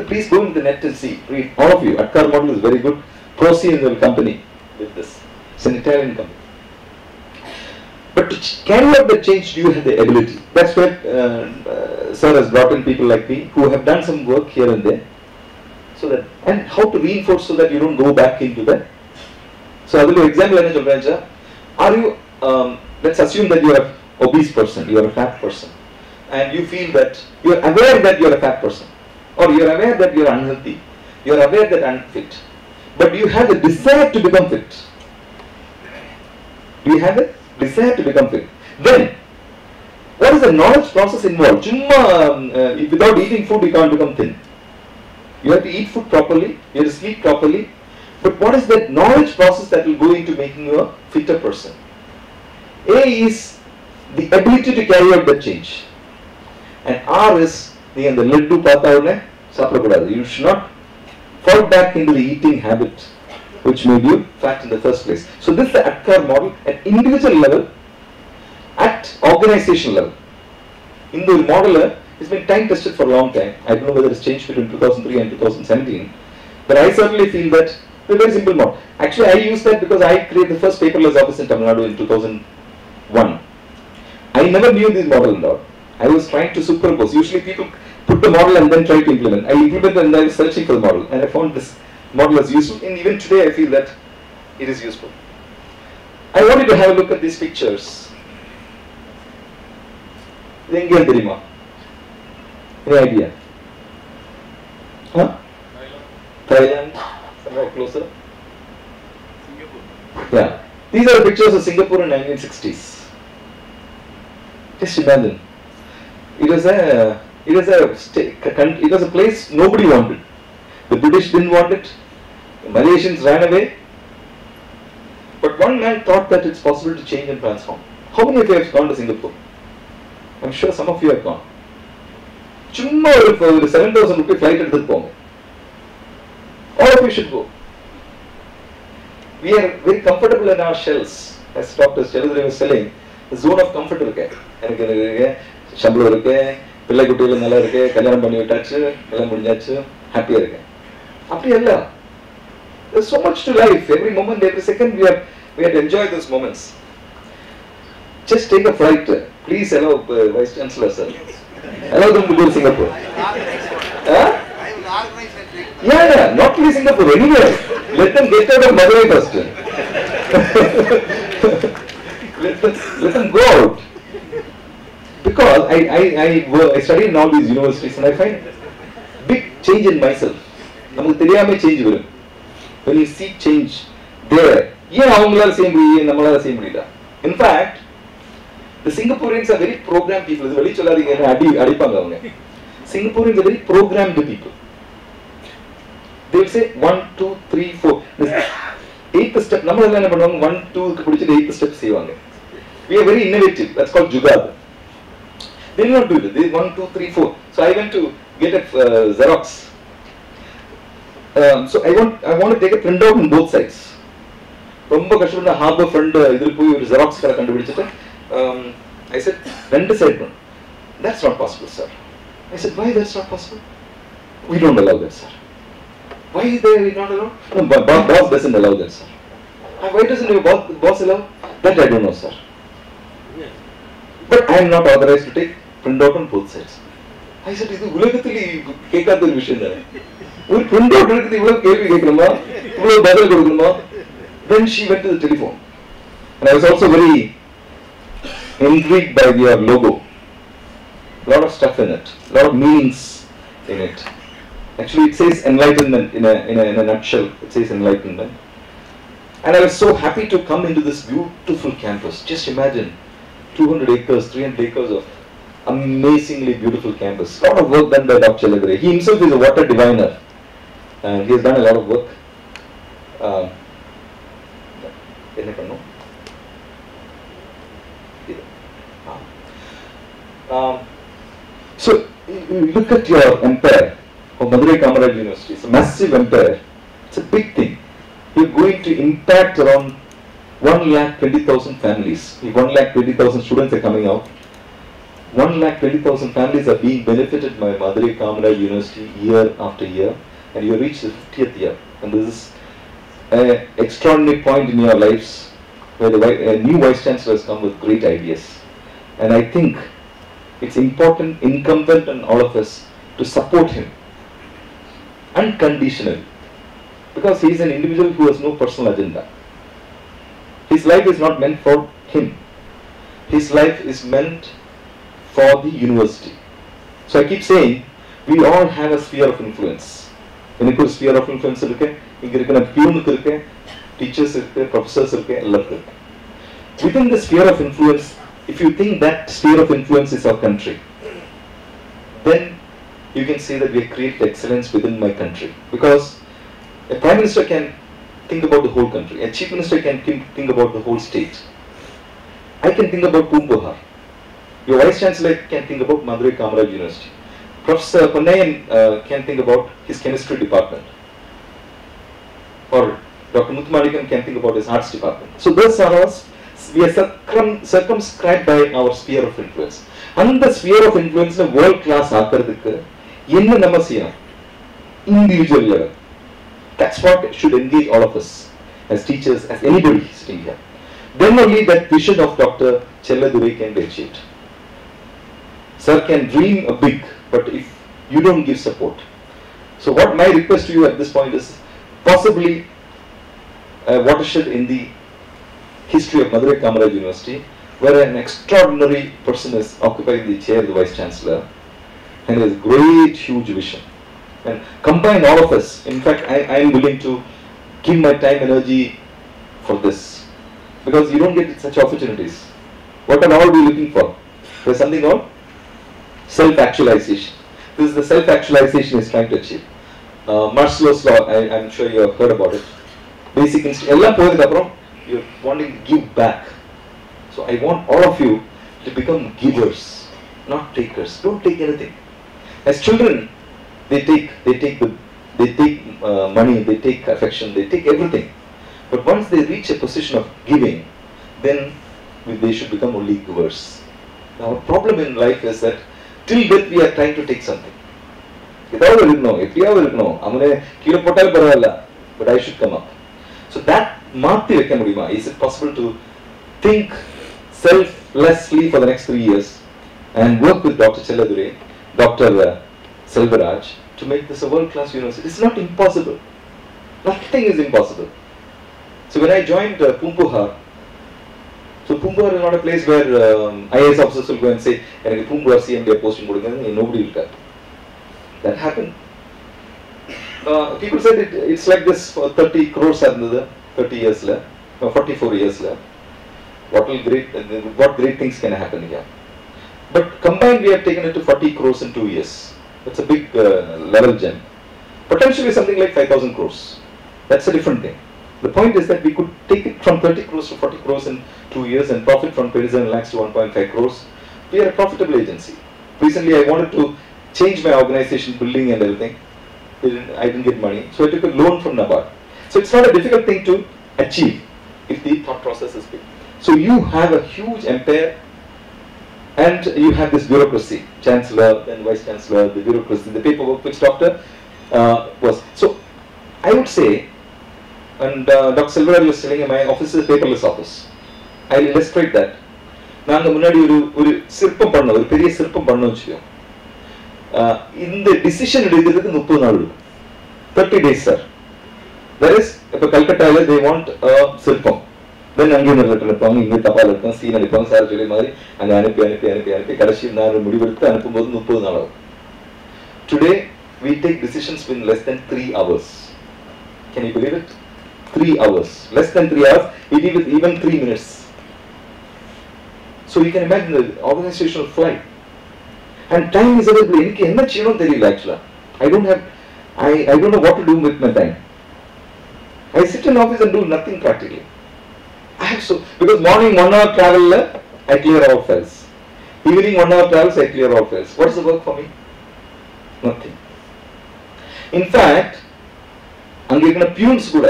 Speaker 5: Please go into the net and see. Read. All of you. ADKAR model is very good. Proceed in the company with this. It's an Italian company. But to carry out the change, do you have the ability? That's where Sir has brought in people like me who have done some work here and there. So that, and how to reinforce so that you don't go back into that. So, example, are you, let's assume that you are an obese person, you are a fat person, and you feel that you are aware that you are a fat person, or you are aware that you are unhealthy, you are aware that you are unfit, but you have the desire to become fit. Do you have a desire to become fit? Then, what is the knowledge process involved? Without eating food, you can't become thin. You have to eat food properly, you have to sleep properly. But what is that knowledge process that will go into making you a fitter person? A is the ability to carry out that change. And R is the you should not fall back into the eating habit which made you fat in the first place. So this is the ADKAR model at individual level, at organizational level. In the model, it's been time tested for a long time. I don't know whether it's changed between 2003 and 2017. But I certainly feel that it's a very simple model. Actually, I used that because I created the first paperless office in Tamil Nadu in 2001. I never knew this model and all. I was trying to superimpose. Usually people put the model and then try to implement. I implemented and I was searching for the model. And I found this model as useful. And even today I feel that it is useful. I wanted to have a look at these pictures. Any idea? Huh? Thailand? Somewhere closer? Singapore. Yeah. These are the pictures of Singapore in 1960s. Just imagine. It was a place nobody wanted. The British didn't want it. The Malaysians ran away. But one man thought that it's possible to change and transform. How many of you have gone to Singapore? I'm sure some of you have gone. Chumma oru 7,000 rupee flight eduthu ponga. All of you should go. We are very comfortable in our shells. As Dr. Challaduri was saying, the zone of comfort irukke. Enakku irukke, shamblam irukke, pillai kuttiyal nalla irukke, kalyanam panni vittachu, ellam mudinjachu, happy irukke. Appadi illa. There's so much to life. Every moment, every second, we have to enjoy those moments. Just take a flight. Please allow Vice Chancellor, sir. Allow them to go to Singapore. Huh? Yeah, not only Singapore, anywhere. Let them get out of Madurai first. let them go out. Because I study in all these universities and I find big change in myself. Change. When you see change there, in fact, the Singaporeans are very programmed people. Singaporeans are very programmed people. They will say 1, 2, 3, 4. Eighth step, 1, 2, 8th step. We are very innovative. That's called Jugad. They will not do it. They 1, 2, 3, 4. So I went to get a Xerox. So I want to take a printout on both sides. ரொம்ப கஷ்டப்பட்ட harbour friend இதில் போய் ஒரு xerox கடை கண்டுபிடிச்சிட்டு I said, ரெண்டு side பண்ணு. That's not possible, sir. I said, why that's not possible? We don't allow that, sir. Why they not allow? No, boss doesn't allow that, sir. Why doesn't your boss allow? That I don't know, sir. But I am not authorized to take printout on both sides. I said, இது உலகத்தில் கேட்காத ஒரு விஷயம் தானே. ஒரு printout இருக்குது இவ்வளவு கேள்வி கேட்கணுமா, இவ்வளவு பதில் கொடுக்கணுமா? Then she went to the telephone, and I was also very intrigued by your logo. A lot of stuff in it, a lot of meanings in it. Actually, it says enlightenment in a nutshell. It says enlightenment. And I was so happy to come into this beautiful campus. Just imagine 200 acres, 300 acres of amazingly beautiful campus. A lot of work done by Dr. Chelladure. He himself is a water diviner. And he has done a lot of work. So, look at your empire of Madurai Kamaraj University. It's a massive empire. It's a big thing. You're going to impact around 1,20,000 families. If 1,20,000 students are coming out, 1,20,000 families are being benefited by Madurai Kamaraj University year after year, and you reach the 50th year. And this is an extraordinary point in your lives where a new Vice Chancellor has come with great ideas. And I think it's important, incumbent on all of us to support him unconditionally, because he is an individual who has no personal agenda. His life is not meant for him. His life is meant for the university. So I keep saying, we all have a sphere of influence. எனக்கு ஒரு sphere of influence இருக்கு, இங்க இருக்கிற பியூனுக்கு இருக்கு, teachers இருக்கு, professors இருக்கு, எல்லாருக்கும் இருக்கு. Within the sphere of influence, if you think that sphere of influence is our country, then you can say that we have created excellence within my country. Because a Prime Minister can think about the whole country, a Chief Minister can think about the whole state. I can think about Poompuhar. Your Vice Chancellor can think about Madurai Kamaraj University. Professor Pannayan can think about his chemistry department. Or Dr. Muthumanikam can think about his arts department. So those are us. We are circumscribed by our sphere of influence. And the sphere of influence in world class ஆக்கிறதுக்கு என்ன நம்ம செய்யணும்? Individual level. That's what should engage all of us as teachers, as anybody sitting here. Then only that vision of Dr. Chelladure can be achieved. Sir can dream a big, but if you don't give support. So what my request to you at this point is, possibly a watershed in the history of Madurai Kamaraj University, where an extraordinary person is occupying the chair of the Vice Chancellor and has great, huge vision. And combine all of us. In fact, I am willing to give my time, energy for this, because you don't get such opportunities. What are all we looking for? There's something called self-actualization. This is the self-actualization is trying to achieve. Maslow's law, I'm sure you have heard about it. Basic instinct. எல்லாம் போயதுக்கு அப்புறம் you're wanting to give back. So I want all of you to become givers, not takers. Don't take anything. As children, they take money, they take affection, they take everything. But once they reach a position of giving, then they should become only givers. Now, our problem in life is that till death we are trying to take something. ஏதாவது இருக்கணும், எப்படியாவது இருக்கணும், அவனே கீழே போட்டாலும் பரவாயில்ல, but I should come up. So that மாற்றி வைக்க முடியுமா? Is it possible to think selflessly for the next 3 years and work with Dr. Chelladure, Dr. Selvaraj to make this a world-class university? It's not impossible. Nothing is impossible. So when I joined Poompuhar, so Poompuhar is not a place where IAS officers will go and say, "எனக்கு Poompuhar CMD posting கொடுங்க," nobody will come. That happened. People said it's like this for 30 crores இருந்தது 30 years la, 44 years la. What great things can happen here? But combined, we have taken it to 40 crores in 2 years. That's a big level gem. Potentially something like 5,000 crores. That's a different thing. The point is that we could take it from 30 crores to 40 crores in 2 years and profit from 27 lakhs to 1.5 crores. We are a profitable agency. Recently, I wanted to change my organization building and everything. I didn't get money, so I took a loan from NABARD. So it's not a difficult thing to achieve if the thought process is big. So you have a huge empire, and you have this bureaucracy, chancellor, then vice chancellor, the bureaucracy, the paperwork which doctor was. So I would say, and Dr. Silveraj was telling me, my office is a paperless office. I will illustrate that. நாங்கள் முன்னாடி ஒரு சிற்பம் பண்ணோம், ஒரு பெரிய சிற்பம் பண்ணோம் வச்சுக்கோம். இந்த டிசிஷன் எடுக்கிறதுக்கு 30 நாள் இருக்கும். 30 days சார். That is, இப்போ கல்கட்டாவில் they want a சிற்பம். Then அங்கே ஒரு லெட்டர் எடுப்பாங்க, இங்கே தபால் இருக்கும், சீன் அனுப்பாங்க, சார் சொல்லி மாதிரி அங்கே அனுப்பி கடைசி நான் முடிவெடுத்து அனுப்பும்போது 30 நாள் ஆகும். Today we take decisions in less than 3 hours. Can you believe it? 3 hours. Less than 3 hours. We deal with even 3 minutes. So you can imagine the organizational flight. And time is available. எனக்கு என்ன செய்யணும் தெரியல actually. I don't know what to do with my time. I sit in office and do nothing practically. Because morning 1 hour travel, I clear all files. Evening 1 hour travels, I clear all files. What is the work for me? Nothing. In fact, அங்க peons கூட,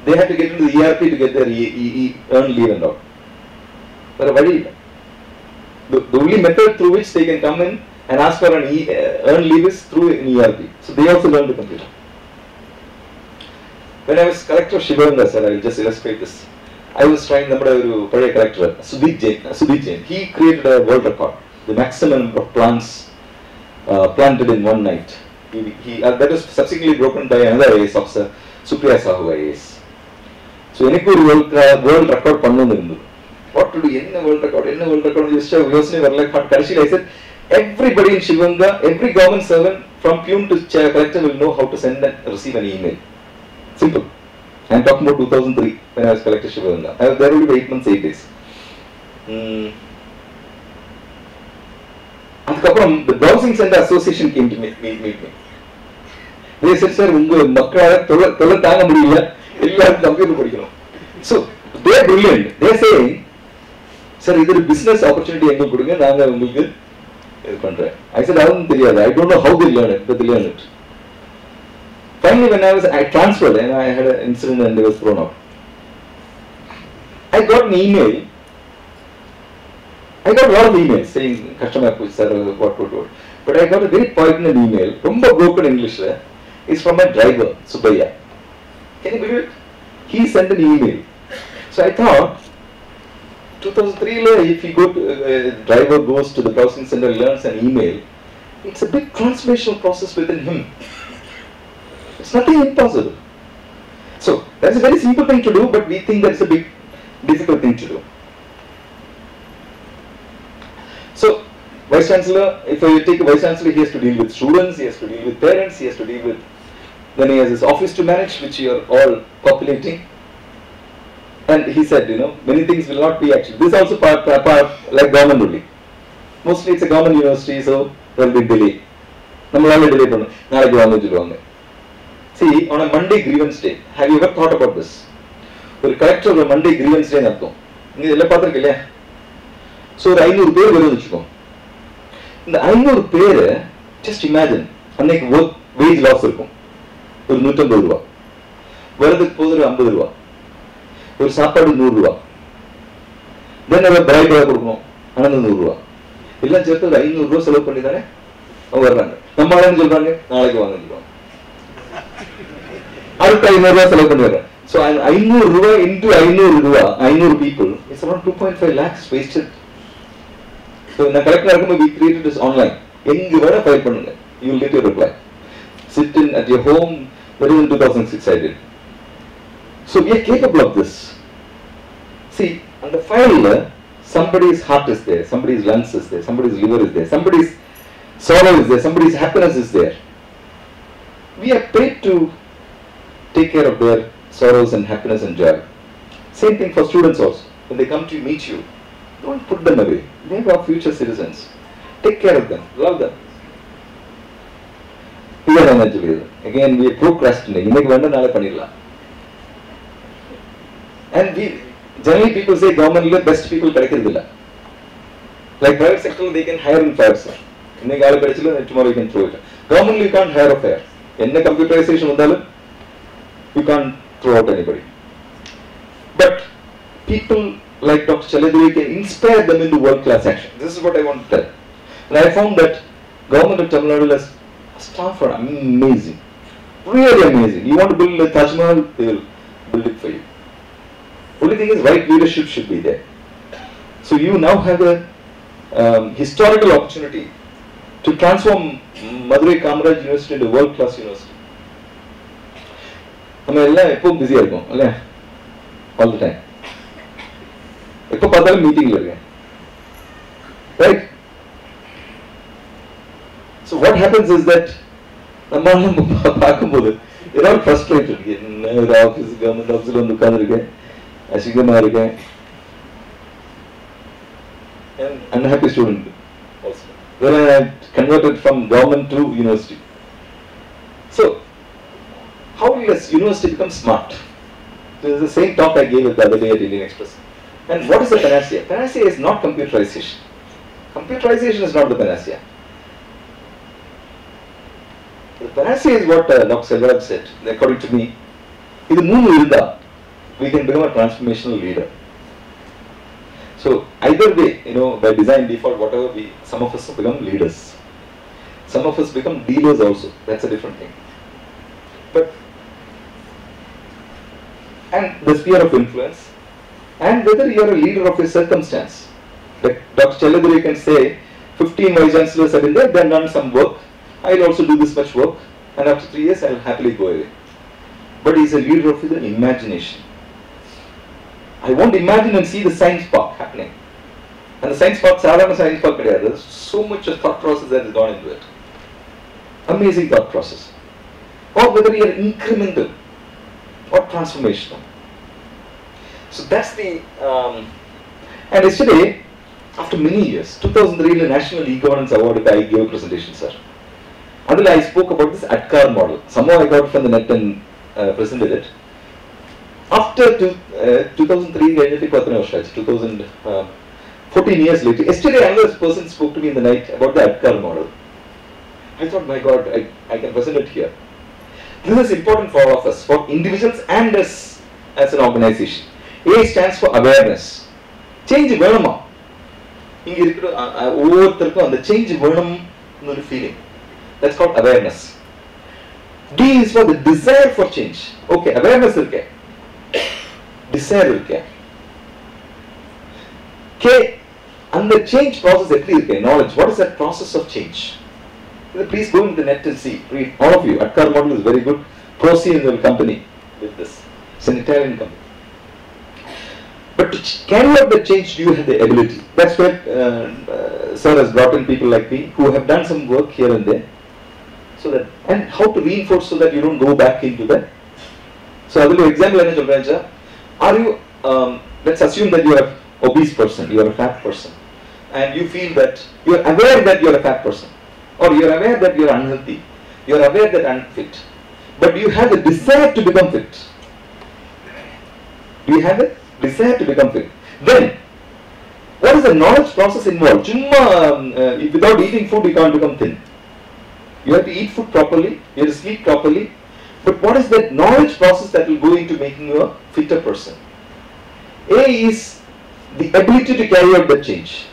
Speaker 5: they have to get into the ERP to get their earn leave and all. But the only method through which they can come in and ask for an earn leave is through an ERP. So they also learn the computer. When I was collector of Shivanga, sir, I will just illustrate this. I was trying number of collector, Sudhit Jain. He created a world record, the maximum number of plants planted in one night. That was subsequently broken by another IAS officer, Supriya Sahu IAS. So எனக்கு ஒரு world record பண்ணனும்னு இருந்தது. What to do? என்ன world record யோசனை வரல. கடைசியில் I said, everybody in Shivanga, every government servant from peon to collector will know how to send and receive an email. Simple. I am talking about 2003 when I was collector Shivanga. I was there only for 8 months, 8 days. அதுக்கப்புறம் the browsing center association came to meet me. They said, sir, உங்க மக்களால தொலை தாங்க முடியல, எல்லாரும் computer படிக்கணும். So they are brilliant. They are saying, sir, இது ஒரு business opportunity எங்க கொடுங்க, நாங்க உங்களுக்கு இது பண்றேன். I said, அதுவும் தெரியாது. I don't know how they learn it, but they learn it. Finally, when I transferred and I had an incident and I was thrown out. I got an email. I got a lot of emails saying customer sir, what. But I got a very poignant email, ரொம்ப broken English. It's from my driver, Subaya. Can you believe it? He sent an email. So I thought, 2003, if he driver goes to the browsing center, learns an email, it's a big transformational process within him. It's nothing impossible. So that's a very simple thing to do, but we think that's a big, difficult thing to do. So, Vice Chancellor, if I take a Vice Chancellor, he has to deal with students, he has to deal with parents, he has to deal with, then he has his office to manage, which you are all populating. And he said, many things will not be actually. This is also part like government only. Mostly it's a government university, so there will be delay. நம்மளால delay பண்ணணும். நாளைக்கு வாங்க சொல்லுவாங்க. See, on a Monday grievance day, have you ever thought about this? ஒரு collector ஒரு Monday grievance day நடத்தும். நீங்க இதெல்லாம் பார்த்திருக்கீங்க இல்லையா? So ஒரு 500 பேர் வரும்னு வெச்சுக்கோங்க. இந்த 500 பேர் just imagine, அன்னைக்கு wage loss இருக்கும். ஒரு 150 ரூபாய். வரதுக்கு போகுது ஒரு 50 ரூபாய். ஒரு சாப்பாடு 100 ரூபாய். தென் அவர் பிரைட் கொடுக்கணும். அனந்த 100 ரூபாய். எல்லாம் சேர்த்து ஒரு 500 ரூபாய் செலவு பண்ணி தானே அவங்க வர்றாங்க. நம்ம ஆளுங்க சொல்றாங்க நாளைக்கு வாங்க சொல்லுவாங்க. அடுத்த 500 ரூபாய் செலவு பண்ணி வர்றாங்க. So 500 ரூபாய் into 500 ரூபாய், 500 people, it's around 2.5 lakhs wasted. So நான் கரெக்டா இருக்கும்போது we created this online. எங்க வேணா ஃபைல் பண்ணுங்க. You will get your reply. Sit in at your home. That is in 2006 I did. So we are capable of this. See, on the file, somebody's heart is there, somebody's lungs is there, somebody's liver is there, somebody's sorrow is there, somebody's happiness is there. We are paid to take care of their sorrows and happiness and joy. Same thing for students also. When they come to meet you, don't put them away. They are future citizens. Take care of them, love them. Again, we are procrastinating. And generally people say government is the best people. Like private sector, they can hire in fire. Tomorrow you can throw it. Government, you can't hire a fire. In computerization, you can't throw out anybody. But people like Dr. Chaladri can inspire them into world-class action. This is what I want to tell. And I found that government of Tamil Nadu has staff are amazing, really amazing. You want to build a Taj Mahal, they will build it for you. Only thing is, right leadership should be there. So you now have a historical opportunity to transform Madurai Kamaraj University into a world-class university. We are busy all the time. Meeting. Right? So what happens is that they're all frustrated. Government office and unhappy student also. Then I converted from government to university. So how will a university become smart? This is the same talk I gave the other day at Indian Express. And what is the panacea? Panacea is not computerization. Computerization is not the panacea. The panacea is what Dr. Selvaraj said, according to me. We can become a transformational leader. So either way, by design default, whatever some of us become leaders. Some of us become dealers also. That's a different thing. And the sphere of influence, and whether you are a leader of a circumstance. Like Dr. Chaladri can say, 15 vice chancellors have been there, they have done some work. I will also do this much work, and after 3 years I will happily go away. But he is a leader of the imagination. I won't imagine and see the science park happening. And the science park, science park, there's so much of thought process that has gone into it. Amazing thought process. Or whether you are incremental or transformational. So that's the, and yesterday, after many years, 2003 National E-Governance Award, I gave a presentation, sir. Until I spoke about this ADKAR model. Somehow I got it from the net and presented it. After 2003, 14 years later, yesterday another person spoke to me in the night about the ADKAR model. I thought, my God, I can present it here. This is important for all of us, for individuals and us as an organization. A stands for awareness. Change Vernama. The change Vernam feeling. That's called awareness. D is for the desire for change. Okay, awareness is okay. Desire is okay. K, and the change process is knowledge. What is that process of change? Please go into the net and see. Read. All of you. ADKAR model is very good. Proceed in the company with this. It's an Italian company. But to carry out the change, do you have the ability? That's where Sir has brought in people like me who have done some work here and there. So that, and how to reinforce so that you don't go back into that. So I will do example. Are you, let's assume that you are an obese person, you are a fat person, and you feel that, you are aware that you are a fat person, or you are aware that you are unhealthy, you are aware that you are unfit, but you have the desire to become fit. Do you have a desire to become fit? Then, what is the knowledge process involved? Without eating food, you can't become thin. You have to eat food properly, you have to sleep properly, but what is that knowledge process that will go into making you a fitter person? A is the ability to carry out the change,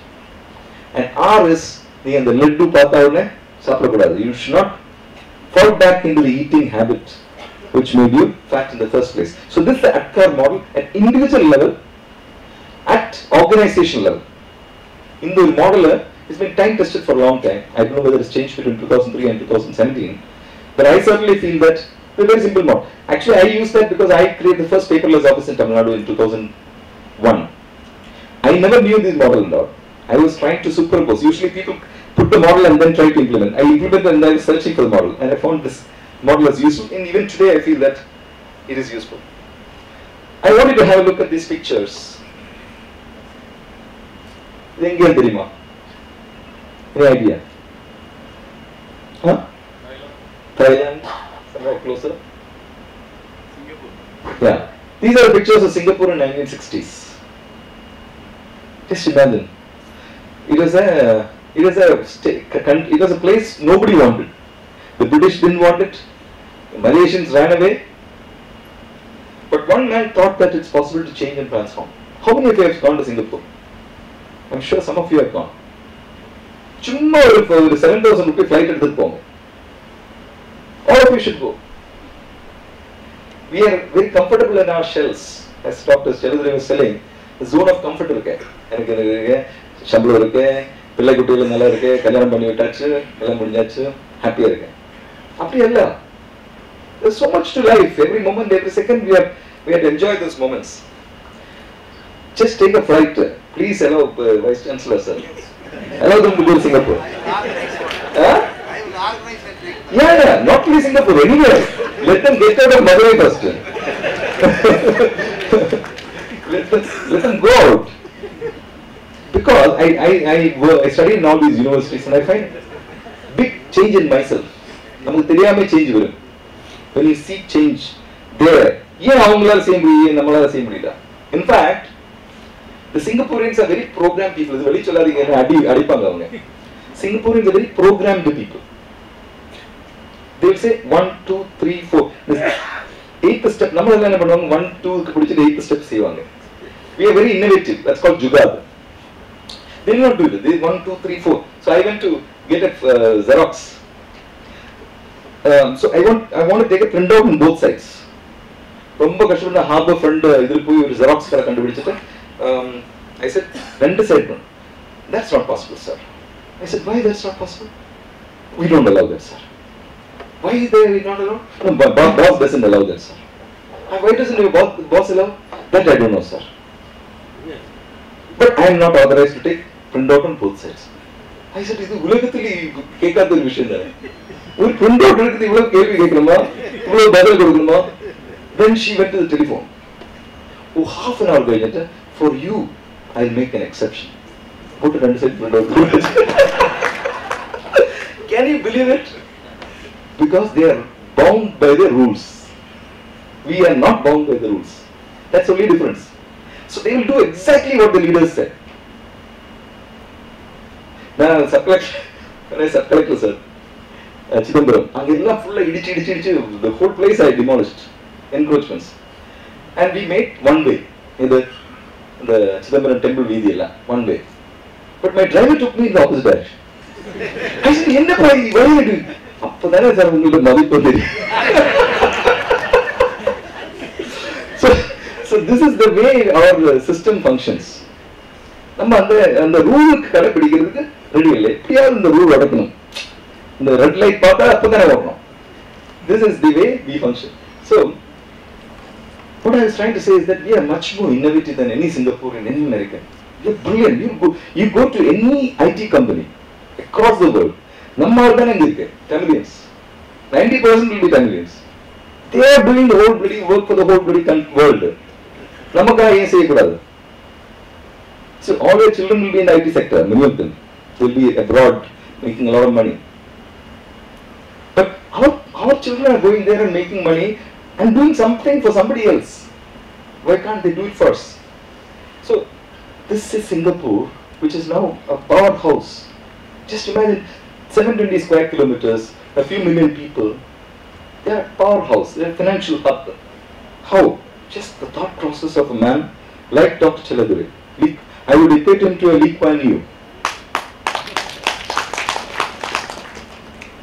Speaker 5: and R is the laddu paatha saprakudadu. You should not fall back into the eating habit which made you fat in the first place. So this is the ADKAR model at individual level, at organization level. In the model, it's been time tested for a long time. I don't know whether it's changed between 2003 and 2017, but I certainly feel that it's a very simple model. Actually, I used that because I created the first paperless office in Tamil Nadu in 2001. I never knew this model and all. I was trying to superimpose. Usually people put the model and then try to implement. I implemented and I was searching for the model, and I found this model as useful, and even today I feel that it is useful. I wanted to have a look at these pictures. Any idea? Huh? Thailand, somewhere closer. Singapore. Yeah. These are the pictures of Singapore in 1960s. Just imagine. It was a place nobody wanted. The British didn't want it. The Malaysians ran away. But one man thought that it's possible to change and transform. How many of you have gone to Singapore? I'm sure some of you have gone. சும்மா ஒரு 7,000 rupee flight எடுத்துட்டு போங்க. All of you should go. We are very comfortable in our shells. As Dr. Cheludri was telling, the zone of comfort இருக்கு. எனக்கு இருக்கு, சம்பளம் இருக்கு, பிள்ளை குட்டிகள் நல்லா இருக்கு, கல்யாணம் பண்ணி விட்டாச்சு, எல்லாம் முடிஞ்சாச்சு, ஹாப்பியா இருக்கேன். அப்படி இல்ல. There's so much to life. Every moment, every second, we have to enjoy those moments. Just take a flight. Please allow Vice Chancellor, sir. Allow them to go to Singapore. Huh? Yeah, not only Singapore, anywhere. Let them get out of Madurai first. let them go out. Because I study in all these universities and I find big change in myself. நமக்கு தெரியாம change வரும். When you see change there, ஏன் அவங்களால செய்ய முடியும், நம்மளால செய்ய முடியல? In fact, the Singaporeans are very programmed people. இது வெளி சொல்லாதீங்க, அடிப்பாங்க அவங்க. Singaporeans are very programmed people. They will say 1, 2, 3, 4. This 8th step. நம்ம எல்லாம் என்ன பண்ணுவாங்க? 1, 2 க்கு பிடிச்சிட்டு 8th step செய்வாங்க. We are very innovative. That's called jugad. They will not do it. They 1, 2, 3, 4. So I went to get a Xerox. So I want to take a printout on both sides. ரொம்ப கஷ்டப்பட்ட harbour friend இதில் போய் ஒரு xerox கடை கண்டுபிடிச்சிட்டு I said, ரெண்டு side பண்ணும். That's not possible, sir. I said, why that's not possible? We don't allow that, sir. Why they not allow? No, boss doesn't allow that, sir. Why doesn't your boss allow? That I don't know, sir. But I am not authorized to take printout on both sides. I said, இது உலகத்தில் கேட்காத ஒரு விஷயம் தானே. ஒரு printout எடுத்து இவ்வளவு கேள்வி கேட்கணுமா, இவ்வளவு பதில் கொடுக்கணுமா? Then she went to the telephone. Oh, half an hour later, for you, I'll make an exception. Put it under side printout. Can you believe it? Because they are bound by the rules. We are not bound by the rules. That's the only difference. So they will do exactly what the leaders said. Now, when I sub-collector, sir, Chidambaram, அங்கெல்லாம் ஃபுல்லா இடிச்சு the whole place I demolished, encroachments, and we made one way in the Chidambaram temple வீதி எல்லாம் one way. But my driver took me in the opposite direction. I said, என்னப்பா இது why you doing? அப்பதானே sir உங்களுக்கு மதிப்பு தெரியும். So this is the way our system functions. நம்ம அந்த ரூலுக்கு கடைபிடிக்கிறதுக்கு ரெடி இல்லை. எப்படியாவது இந்த ரூல் அடக்கணும். இந்த ரெட் லைட் பார்த்தா அப்பதானே ஓடணும். This is the way we function. So what I was trying to say is that we are much more innovative than any Singaporean, any American. You're brilliant. You go to any IT company across the world. நம்ம ஆள் தானே இங்க இருக்கு. Tamilians. 90% will be Tamilians. They are doing the whole bloody work for the whole bloody world. நமக்காக ஏன் செய்யக்கூடாது? So all your children will be in the IT sector. Many of them will be abroad making a lot of money. But our children are going there and making money and doing something for somebody else. Why can't they do it first? So this is Singapore, which is now a powerhouse. Just imagine 720 square kilometers, a few million people. They are a powerhouse. They are a financial hub. How? Just the thought process of a man like Dr. Cheludri. I would equate him to a Lee Kuan Yew.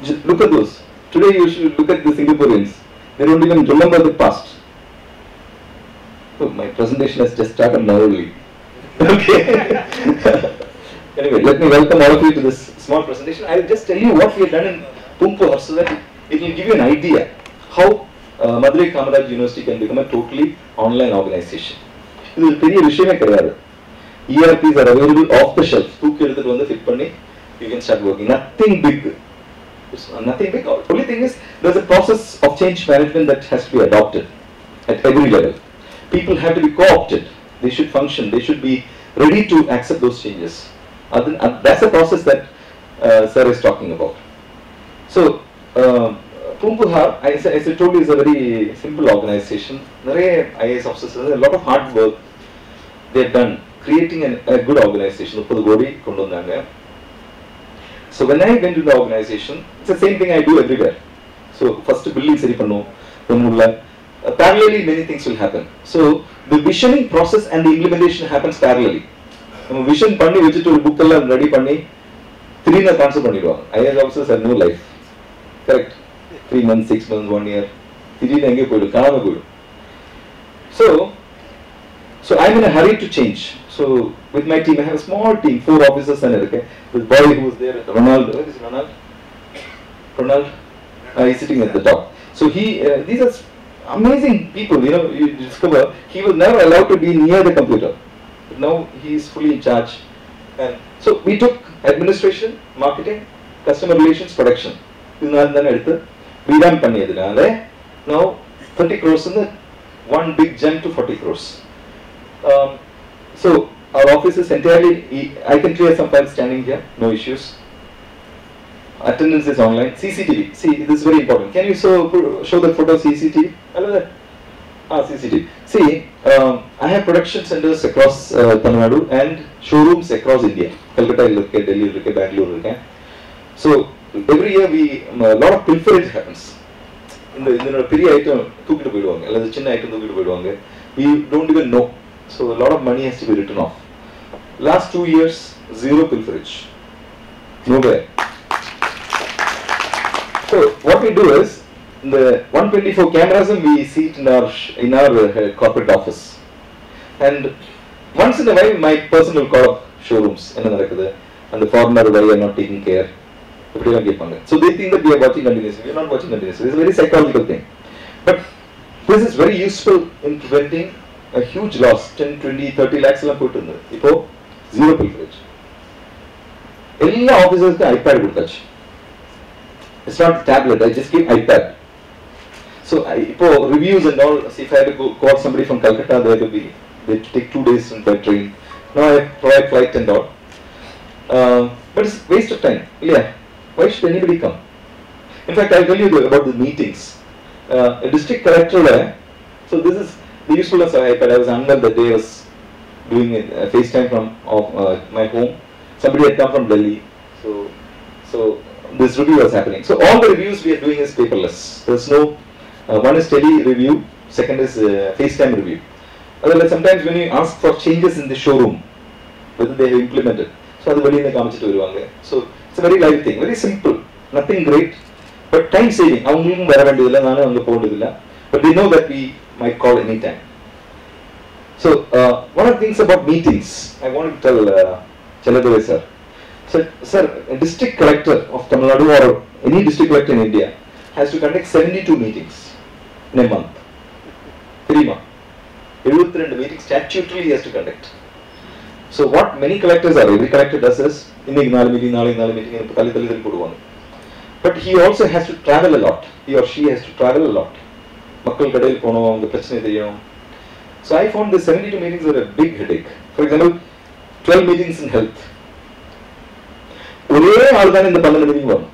Speaker 5: Just look at those. Today you should look at the Singaporeans. They don't even remember the past. Oh, my presentation has just started now only. Okay. Anyway, let me welcome all of you to this small presentation. I will just tell you what we have done in Pumpur so that it will give you an idea how Madurai Kamaraj University can become a totally online organization. This is a very விஷயமே கிடையாது. ERPs are available off the shelf. தூக்கி எடுத்துட்டு வந்து fit பண்ணி you can start working. Nothing big. It's nothing big. The only thing is there's a process of change management that has to be adopted at every level. People have to be co-opted. They should function. They should be ready to accept those changes. That's the process that Sir is talking about. So, Pumpur, as I told you, is a very simple organization. There are IAS officers, a lot of hard work they have done creating a good organization. So when I went to the organization, it's the same thing I do everywhere. So first building seri pannu, parallelly many things will happen. So the visioning process and the implementation happens parallelly. Vision panni vechittu oru book alla ready panni 3 na transfer பண்ணிடுவாங்க. IAS officers have no life. Correct. 3 months, 6 months, 1 year. திடீர்னு எங்கே போயிடும், காணாம போயிடும். So I'm in a hurry to change. So with my team, I have a small team, 4 officers and okay. This boy who was there, Ronald. Where is Ronald? Ronald, he's sitting at the top. So these are amazing people. You know, you discover he was never allowed to be near the computer. But now he is fully in charge. And so we took administration, marketing, customer relations, production. We done panniyadunale now 30 crores in the one big jump to 40 crores. So our office is entirely, I can clear some files standing here, no issues. Attendance is online. CCTV, see, this is very important. Can you show that photo CCTV? Hello there. CCTV. See, I have production centers across Tamil Nadu and showrooms across India. Calcutta, Delhi, Bangalore. So every year a lot of pilferage happens. In the பெரிய item தூக்கிட்டு போயிடுவாங்க அல்லது சின்ன item தூக்கிட்டு போயிடுவாங்க. We don't even know. So a lot of money has to be written off. Last 2 years, zero pilferage. Nowhere. So what we do is, the 124 cameras we see it in our corporate office. And once in a while, my person will call up showrooms. And the foreigner, why are not taking care. So they think that we are watching continuously. We are not watching continuously. It's a very psychological thing. But this is very useful in preventing a huge loss. 10, 20, 30 lakhs la put in there. Ipo zero pilferage. All officers ka iPad கொடுத்தாச்சு. It's not a tablet. I just give iPad. So ipo reviews and all. See, if I have to call somebody from Calcutta, they take 2 days by train. Now I provide flight and all. But it's waste of time. Yeah. Why should anybody come? In fact, I'll tell you about the meetings. A district collector, so this is the usefulness of iPad. I was unwell that day. I was doing a FaceTime from my home. Somebody had come from Delhi. So this review was happening. So all the reviews we are doing is paperless. There's no, one is tele review, second is FaceTime review. Otherwise, sometimes when you ask for changes in the showroom, whether they have implemented, so it's a very live thing, very simple, nothing great, but time saving. But they know that we might call anytime. So one of the things about meetings, I want to tell Chaladore sir. So, sir, a district collector of Tamil Nadu or any district collector in India has to conduct 72 meetings in a month. 3 months. 72 meetings statutorily he has to conduct. So what many collectors are, every collector does is, but he also has to travel a lot. He or she has to travel a lot. So I found the 72 meetings were a big headache. For example, 12 meetings in health. ஒரே ஆள் தான் இந்த 12 meeting வரும்.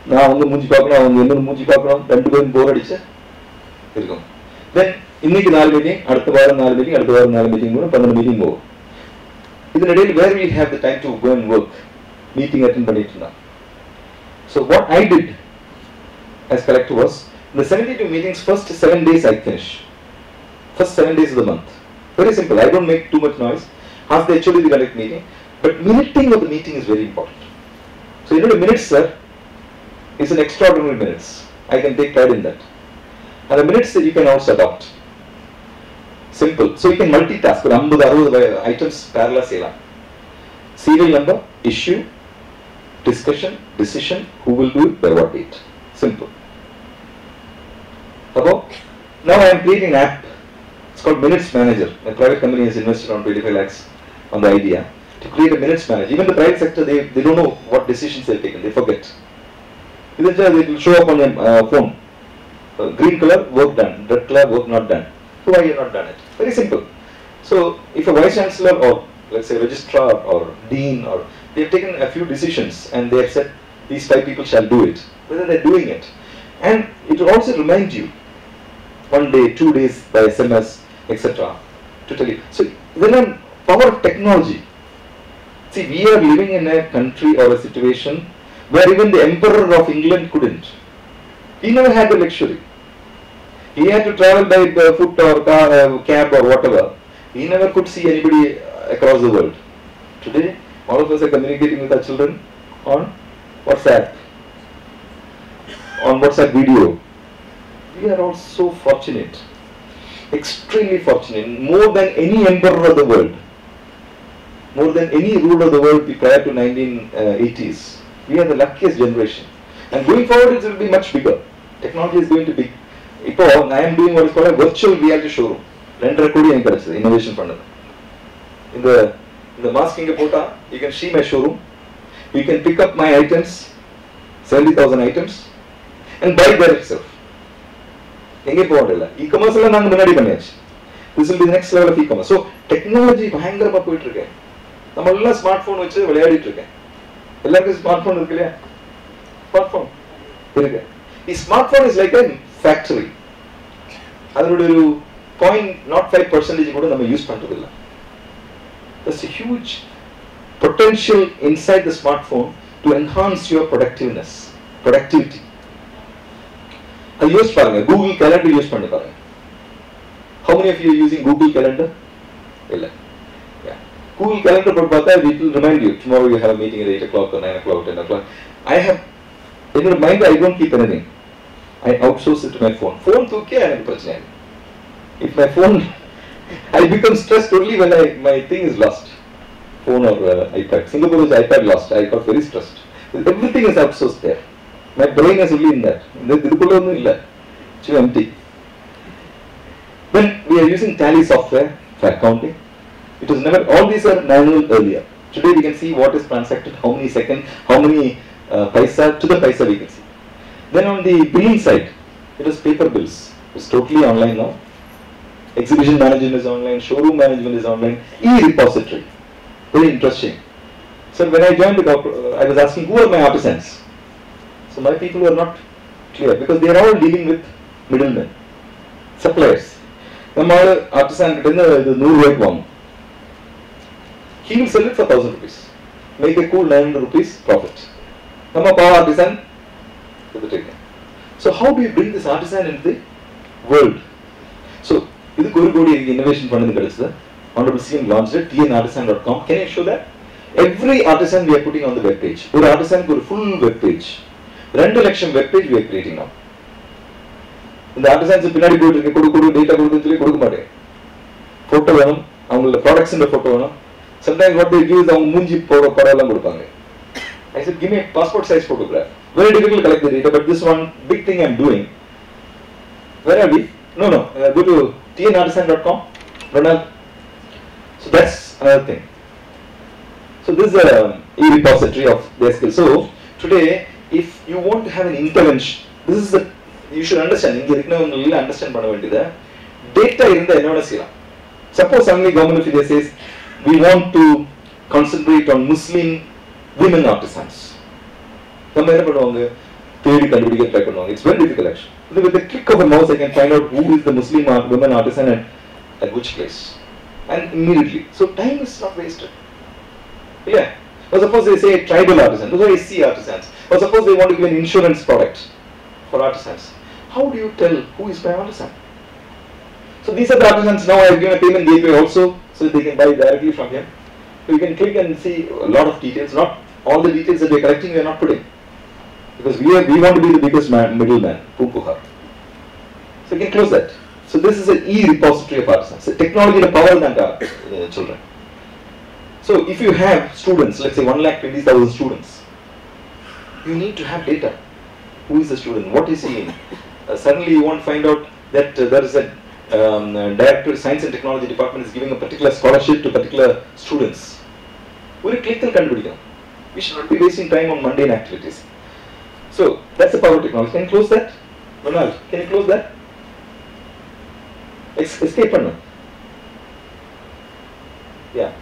Speaker 5: நான் அவங்க மூஞ்சி பார்க்கணும், அவங்க என்ன மூஞ்சி பார்க்கணும், ரெண்டு பேரும் போர் அடிச்சு இருக்கும். தென் இன்னைக்கு 4 மீட்டிங், அடுத்த வாரம் 4 மீட்டிங், அடுத்த வாரம் 4 மீட்டிங் போகும், 12 மீட்டிங் போகும். இதனிடையில் where we have the time to go and work, meeting attend பண்ணிட்டு இருந்தா. So what I did as collector was, in the 72 meetings, first 7 days I finish. First 7 days of the month. Very simple. I don't make too much noise. Ask the HOD to conduct meeting. But minuting of the meeting is very important. So you know the minutes, sir, is an extraordinary minutes. I can take pride in that. And the minutes that you can also adopt. Simple. So you can multitask. 50-60 items parallel sela. Serial number, issue, discussion, decision, who will do it, by what date. Simple. Now I am creating an app. It's called Minutes Manager. My private company has invested around 25 lakhs on the idea to create a minutes manager. Even the private sector, they don't know what decisions they've taken. They forget. They will show up on your phone. Green color, work done. Red color, work not done. Why you not done it? Very simple. So if a vice chancellor or let's say registrar or dean or they have taken a few decisions and they have said these 5 people shall do it, whether they're doing it, and it will also remind you 1 day, 2 days by SMS, etc. to tell you. So then power of technology. See, we are living in a country or a situation where even the Emperor of England couldn't. He never had the luxury. He had to travel by foot or car, cab or whatever. He never could see anybody across the world. Today, all of us are communicating with our children on WhatsApp, on WhatsApp video. We are all so fortunate, extremely fortunate, more than any emperor of the world, more than any ruler of the world prior to 1980s. We are the luckiest generation. And going forward, it will be much bigger. Technology is going to be. I am doing what is called a virtual reality showroom. Innovation fund. In the masking pota, you can see my showroom. You can pick up my items, 70,000 items, and buy there itself. E-commerce this will be the next level of e-commerce. So technology பயங்கரமா போயிட்டு இருக்கு. நம்ம எல்லாம் smartphone வச்சு விளையாடிட்டு இருக்கேன். எல்லாருக்கும் smartphone இருக்கு இல்லையா? ஸ்மார்ட்போன் இருக்கு. The smartphone is like a factory. அதோட ஒரு 0.05% கூட நம்ம யூஸ் பண்றது இல்ல. There's a huge potential inside the smartphone to enhance your productivity. அது யூஸ் பாருங்க, Google Calendar யூஸ் பண்ணி பாருங்க. How many of you are using Google Calendar? இல்ல. Yeah. Google Calendar போட்டு பார்த்தா it will remind you tomorrow you have a meeting at 8 o'clock or 9 o'clock, 10 o'clock. In my mind I don't keep anything. I outsource it to my phone. Phone தூக்கி எனக்கு பிரச்சனை. If my phone, I become stressed only when my thing is lost. Phone or iPad. Singapore is iPad lost. I got very stressed. Everything is outsourced there. My brain is only in that. It's empty. Then we are using Tally software for accounting. It was never, all these are manual earlier. Today we can see what is transacted, how many seconds, how many paisa, to the paisa we can see. Then on the billing side, it was paper bills. It's totally online now. Exhibition management is online, showroom management is online, e-repository. Very interesting. So when I joined the corporate, I was asking who are my artisans. So my people were not clear because they are all dealing with middlemen, suppliers. Our artisan he will sell it for 1,000 rupees, make a cool 900 rupees profit. Our artisan. So how do you bring this artisan into the world? So this is innovation fund. Honorable CM launched it, tnartisan.com. Can you show that? Every artisan we are putting on the web page. One artisan got a full web page. 2 lakhs web page we are creating now. The artisans are pinadi go data go photo venum, avanga products in the photo venum. Sometimes what they give is avanga moonji padalam kodupanga. I said give me a passport size photograph. Very difficult to collect the data, but this one big thing I am doing. Where are we? No, go to tnartisan.com. Ronald. So that's another thing. So this is a e-repository of their skills. So today, if you want to have an intervention, this is the, you should understand. Understand data in the suppose suddenly government of India says we want to concentrate on Muslim women artisans. It's very difficult actually. With the click of a mouse, I can find out who is the Muslim women artisan and at which place, and immediately. So time is not wasted. Yeah. Or suppose they say tribal artisans, those are SC artisans. Or suppose they want to give an insurance product for artisans. How do you tell who is my artisan? So these are the artisans. Now I have given a payment gateway also, so they can buy directly from here. So you can click and see a lot of details. Not all the details that we are collecting, we are not putting. Because we want to be the biggest middleman, Pupuhar. So you can close that. So this is an e-repository of artisans. So technology is the power than children. So if you have students, let's say 1,20,000 students, you need to have data. Who is the student? What is he in? Suddenly you want to find out that there is a director of science and technology department is giving a particular scholarship to particular students. We should not be wasting time on mundane activities. So that's the power of technology. Can you close that? Ronald, can you close that? Escape pannu. Yeah.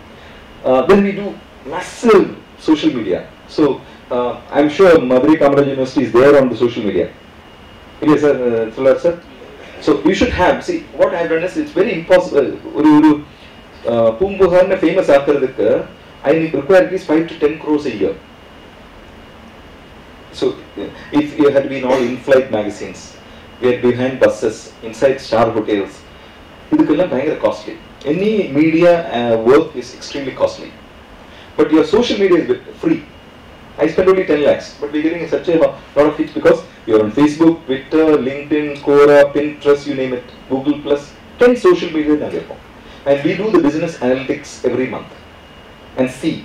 Speaker 5: Then we do massive social media. So I'm sure Madurai Kamaraj University is there on the social media. Yes, sir. So you should have. See, what I have done is it's very impossible. Pumbuharna famous aakradukku I require at least 5 to 10 crores a year. So if you had been all in-flight magazines, we are behind buses, inside star hotels. Idukella bhayangara costly. Any media work is extremely costly. But your social media is free. I spend only 10 lakhs, but we're getting such a lot of hits because you're on Facebook, Twitter, LinkedIn, Quora, Pinterest, you name it, Google Plus, 10 social media. And we do the business analytics every month and see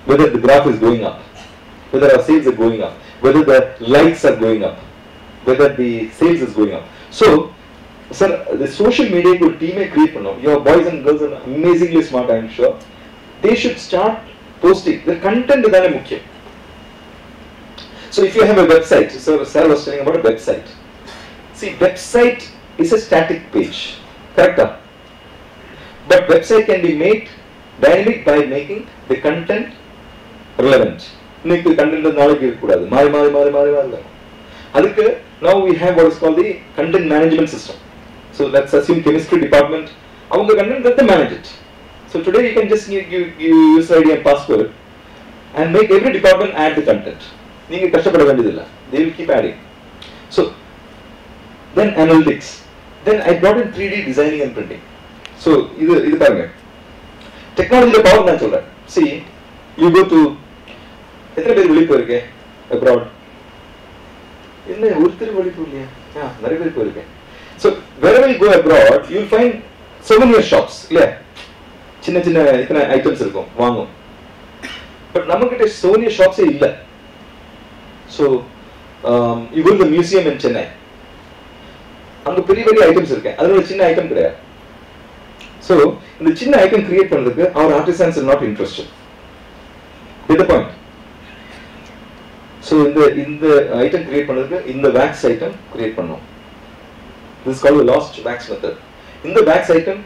Speaker 5: whether the graph is going up, whether our sales are going up, whether the likes are going up, whether the sales is going up. So, sir, the social media could team create. Your boys and girls are amazingly smart, I'm sure. They should start posting. The content is very important. So if you have a website, so Sir was telling about a website. See, website is a static page, correct? But website can be made dynamic by making the content relevant. The content is not good. Now we have what is called the content management system. So let's assume chemistry department, our content, let them manage it. So today you can just give user ID and password and make every department add the content. They will keep adding. So then analytics. Then I brought in 3D designing and printing. So this technology the power natural. See, you go to abroad. So wherever you go abroad, you will find souvenir shops. Yeah. சின்ன சின்ன இத்தனை items இருக்கும் வாங்கும். But நம்மகிட்ட சோனியா ஷாப்ஸே இல்லை. So you go to the museum in Chennai, அங்கே பெரிய பெரிய ஐட்டம்ஸ் இருக்கு, அதில் ஒரு சின்ன ஐட்டம் கிடையாது. ஸோ இந்த சின்ன ஐட்டம் கிரியேட் பண்ணுறதுக்கு our artisans is not interested. With the point. So இந்த ஐட்டம் கிரியேட் பண்ணுறதுக்கு இந்த வேக்ஸ் ஐட்டம் கிரியேட் பண்ணோம். This called the lost wax method. இந்த வேக்ஸ் ஐட்டம்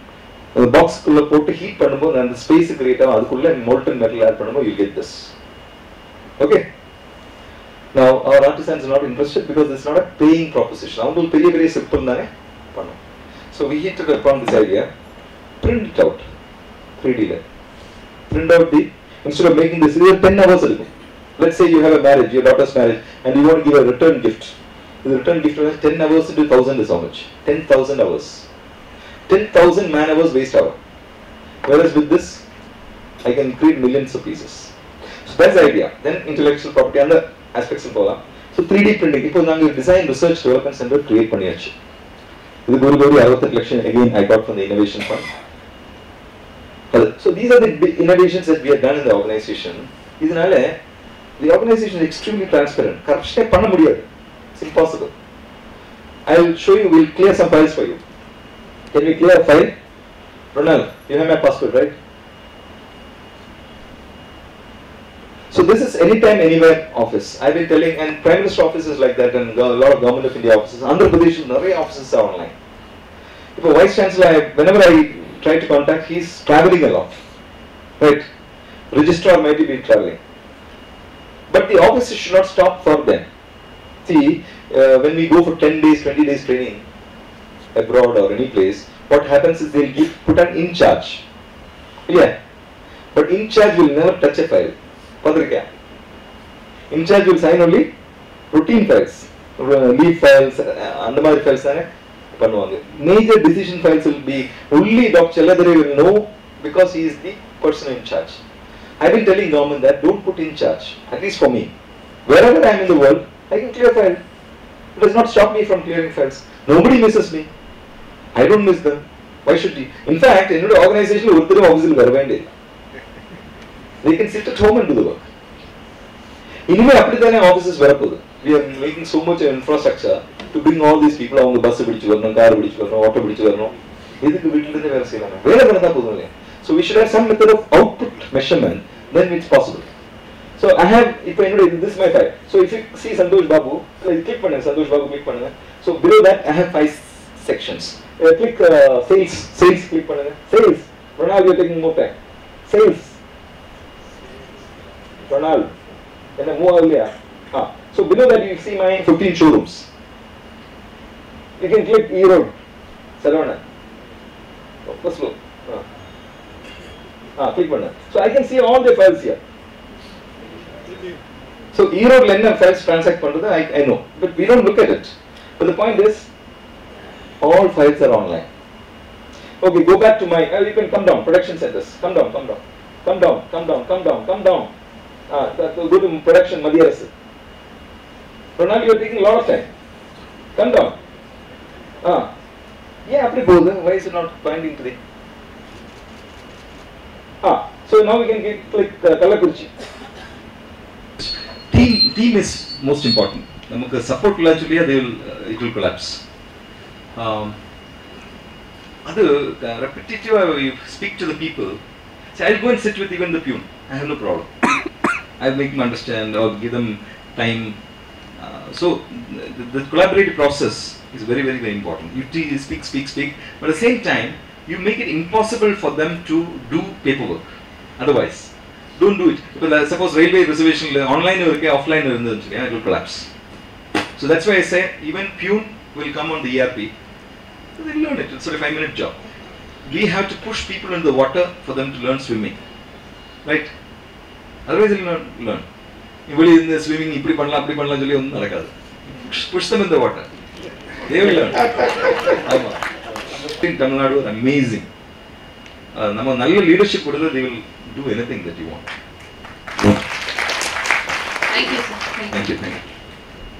Speaker 5: the box குள்ள போட்டு ஹீட் பண்ணும்போது அந்த ஸ்பேஸ் கிரியேட் ஆகும், அதுக்குள்ள molten metal ஆட் பண்ணும்போது you get this. Okay, now our artisans are not interested because it's not a paying proposition. அவங்களுக்கு பெரிய பெரிய சிம்பிள் தானே பண்ணும். So we hit upon this idea, print it out 3D ல print out the, instead of making this 10 hours இருக்கும். Let's say you have a marriage, your daughter's marriage, and you want to give a return gift. The return gift is 10 hours into 1000 is how much? 10,000 hours. 10,000 man hours waste hour. Whereas with this, I can create millions of pieces. So that's the idea. Then intellectual property and the aspects of all. So 3D printing. Now we design research development center create பண்ணியாச்சு. இது ஒரு 68 லட்சம் again I got from the innovation fund. So these are the big innovations that we have done in the organization. இதனால the organization is extremely transparent. Corruption பண்ண முடியாது. It's impossible. I will show you. We'll clear some files for you. Can we clear a file? Ronald, you have my password, right? So this is anytime, anywhere office. I've been telling, and Prime Minister office is like that, and a lot of Government of India offices. Andhra Pradesh, many offices are online. If a Vice Chancellor, whenever I try to contact, he's traveling a lot, right? Registrar might be traveling. But the offices should not stop for them. See, when we go for 10 days, 20 days training, abroad or any place, what happens is they'll put an in charge. Yeah, but in charge will never touch a file. In charge will sign only routine files, leave files, and the files. Major decision files will be only Dr. Chaladari will know because he is the person in charge. I've been telling government that don't put in charge, at least for me. Wherever I am in the world, I can clear file. It does not stop me from clearing files. Nobody misses me. I don't miss them. Why should you? In fact, in the organization, they can sit at home and do the work. Anyway, offices we are making so much infrastructure to bring all these people on the bus, car, auto. So we should have some method of output measurement, then it's possible. So I have, this is my file. So if you see Santhosh Babu, click Santhosh Babu, click. So below that I have 5 sections. Click sales, click sales. Ronald, you're taking more time. Sales. Ronald. Then I move earlier. So below that you see my 15 showrooms. You can click E-Road. Saravana. Slow. Click button. So I can see all the files here. So E-Road files transact I know, but we don't look at it. But the point is, all files are online. Okay, go back to my, you can come down, production centers, come down. Go to production, Madhyarasu. Pranal, you are taking a lot of time. Come down. Yeah, why is it not binding today? So now we can click Kallakurichi. Team is most important. Support it will collapse. Repetitive, you speak to the people. See, I'll go and sit with even the peon. I have no problem. I'll make them understand or give them time. So the collaborative process is very, very, very important. You speak, but at the same time, you make it impossible for them to do paperwork. Otherwise, don't do it. But suppose railway reservation online or offline, it will collapse. So that's why I say even peon will come on the ERP. So they learn it. It's a 5-minute job. We have to push people in the water for them to learn swimming, right? Otherwise, they will not learn. In the swimming, push them in the water. They will learn. In Tamil Nadu, amazing. Leadership, they will do anything that you want.
Speaker 1: Thank you, sir.
Speaker 5: Thank you.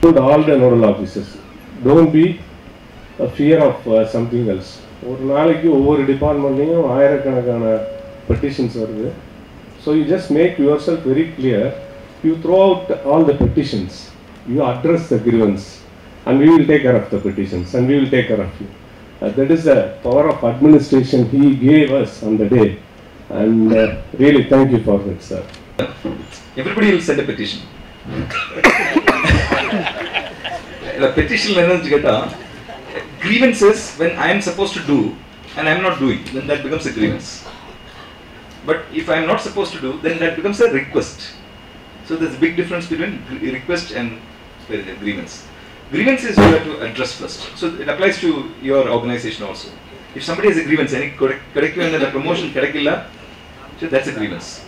Speaker 6: To all the nodal officers, don't be a fear of something else. Over department petitions are. So you just make yourself very clear. You throw out all the petitions. You address the grievance, and we will take care of the petitions, and we will take care of you. That is the power of administration he gave us on the day, and really thank you for that, sir.
Speaker 5: Everybody will send a petition. The petition grievances when I am supposed to do and I am not doing, then that becomes a grievance. But if I am not supposed to do, then that becomes a request. So there's a big difference between request and grievance. Grievance is you have to address first. So it applies to your organization also. If somebody has a grievance, any promotion, so that's a grievance.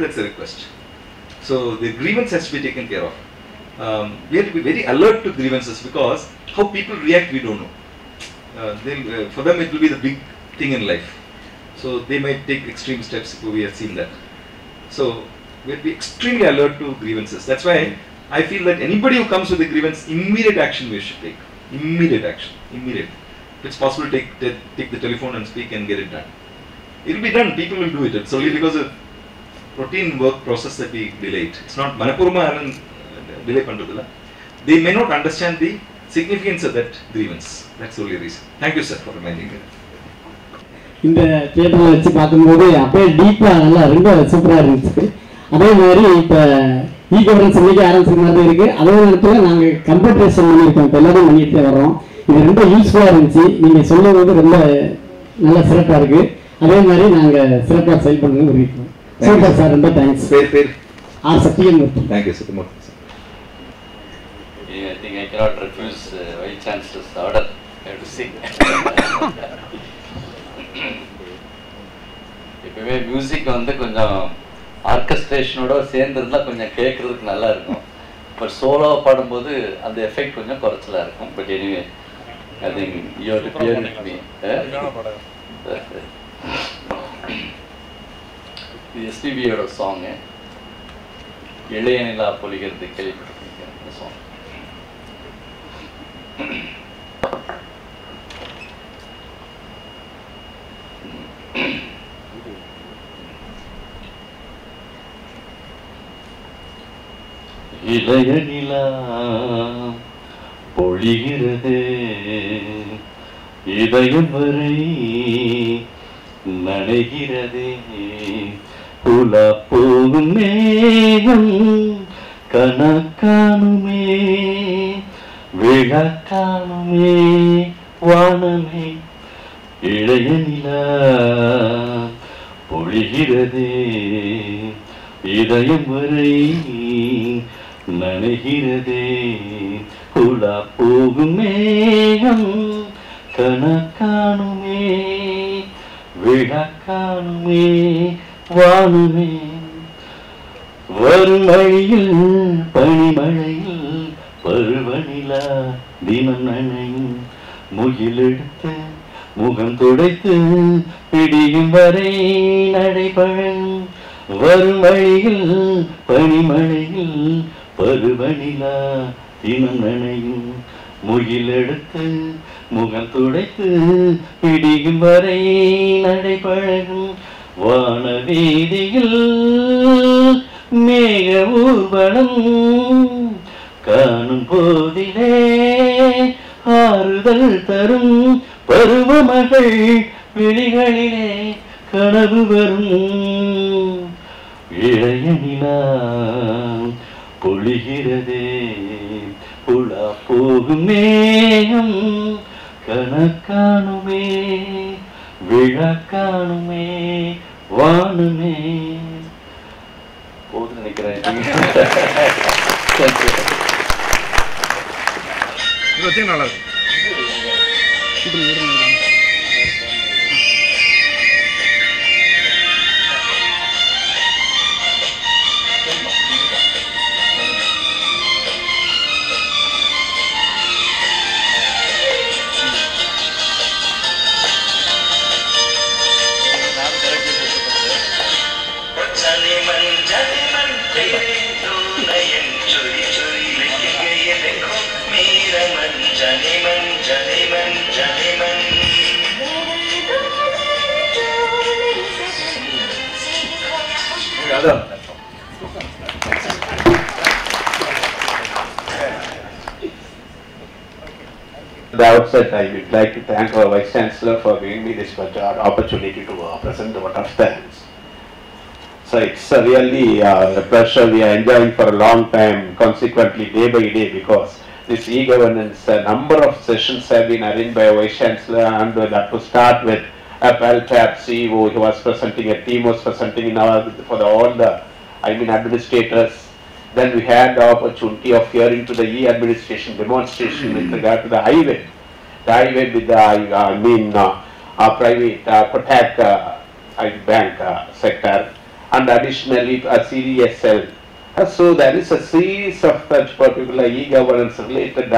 Speaker 5: That's a request. So the grievance has to be taken care of. We have to be very alert to grievances because how people react we don't know. For them it will be the big thing in life. So they might take extreme steps. We have seen that. So we have to be extremely alert to grievances. That's why I feel that anybody who comes with a grievance, immediate action we should take. Immediate action. Immediate. If it's possible, take the telephone and speak and get it done. It will be done. People will do it. It's only because of routine work process that we delay it. It's not Manapurma delay pandradilla. They may not understand the significance of that grievance. That's the only reason. Thank you, sir, for reminding me.
Speaker 7: இந்த தியேட்டர்ல வச்சு பார்க்கும்போது அப்படியே டீப்பா நல்லா ரொம்ப சூப்பரா இருந்துச்சு. அதே மாதிரி இப்போ e-governance இன்னைக்கு ஆரம்பிச்ச மாதிரி இருக்கு. அதே நேரத்தில் நாங்கள் கம்ப்யூட்டரைசேஷன் பண்ணியிருக்கோம். இப்போ எல்லாரும் பண்ணிட்டு வரோம். இது ரொம்ப யூஸ்ஃபுல்லாக இருந்துச்சு. நீங்கள் சொல்லும்போது ரொம்ப நல்ல சிறப்பாக இருக்கு. அதே மாதிரி நாங்கள் சிறப்பாக செயல்படணும்னு விரும்புகிறோம். சூப்பர் சார், ரொம்ப thanks. R Sathyamoorthy.
Speaker 5: Thank you Sathyamoorthy.
Speaker 8: I think I cannot refuse Vice Chancellor's order. I have to sing. இப்போவே மியூசிக் கொஞ்சம் ஆர்கெஸ்ட்ரேஷனோட சேர்ந்துருந்தா கொஞ்சம் கேட்குறதுக்கு நல்லா இருக்கும். பட் சோலோவாக பாடும்போது அந்த எஃபெக்ட் கொஞ்சம் குறைச்சலாக இருக்கும். But anyway I think you have to bear with me. இது எஸ்பிபியோட சாங்கு, இளைய நிலா பொலிகிறது, கேள்விப்பட்டிருக்கீங்க இந்த சாங். இளைய நிலா பொழிகிறது, இதயம் வரை நனைகிறதே, புலா போகும் மேகம் கணக்கானுமே, விளக்கானுமே வானமே, இளைய நிலா பொழிகிறதே, இதயம் வரை நனைகிறதே, புலா போகும் மேகம் கணக்கானுமே, விளக்கானுமே வானமே, வரும் வழியில் பனிமழையில் பருவ
Speaker 9: தினம் நனையும் முகிலெடுத்து முகம் துடைத்து பிடியும் வரை நடைபழம் வரும் வழியில் பனிமழையில் பருவநிலா தினம் நனையும் முகிலெடுத்து முகம் துடைத்து பிடியும் வரை நடைபழகும் வான வீதியில் மேக ஊர்வலம் காணும் போதிலே ஆறுதல் தரும் பருவமகள் விழிகளிலே கனவு வரும் இளைய நிலா பொழிகிறதே புலா போகும் மேகம் கணக்கானுமே விழா காணுமே வானுமே போது நினைக்கிறேன்.
Speaker 5: நல்லா இருக்கு.
Speaker 9: At the outset, I would like to thank our Vice Chancellor for giving me this opportunity to present the vote of thanks. So it's really a pleasure we are enjoying for a long time, consequently day by day, because this e-governance, a number of sessions have been arranged by our Vice Chancellor, and that to start with a PALTAP CEO who was presenting, a team was presenting in our, for all the, administrators. Then we had the opportunity of hearing to the e-administration demonstration with regard to the highway with the, private Kotak bank sector, and additionally a CDSL. So there is a series of such particular e-governance related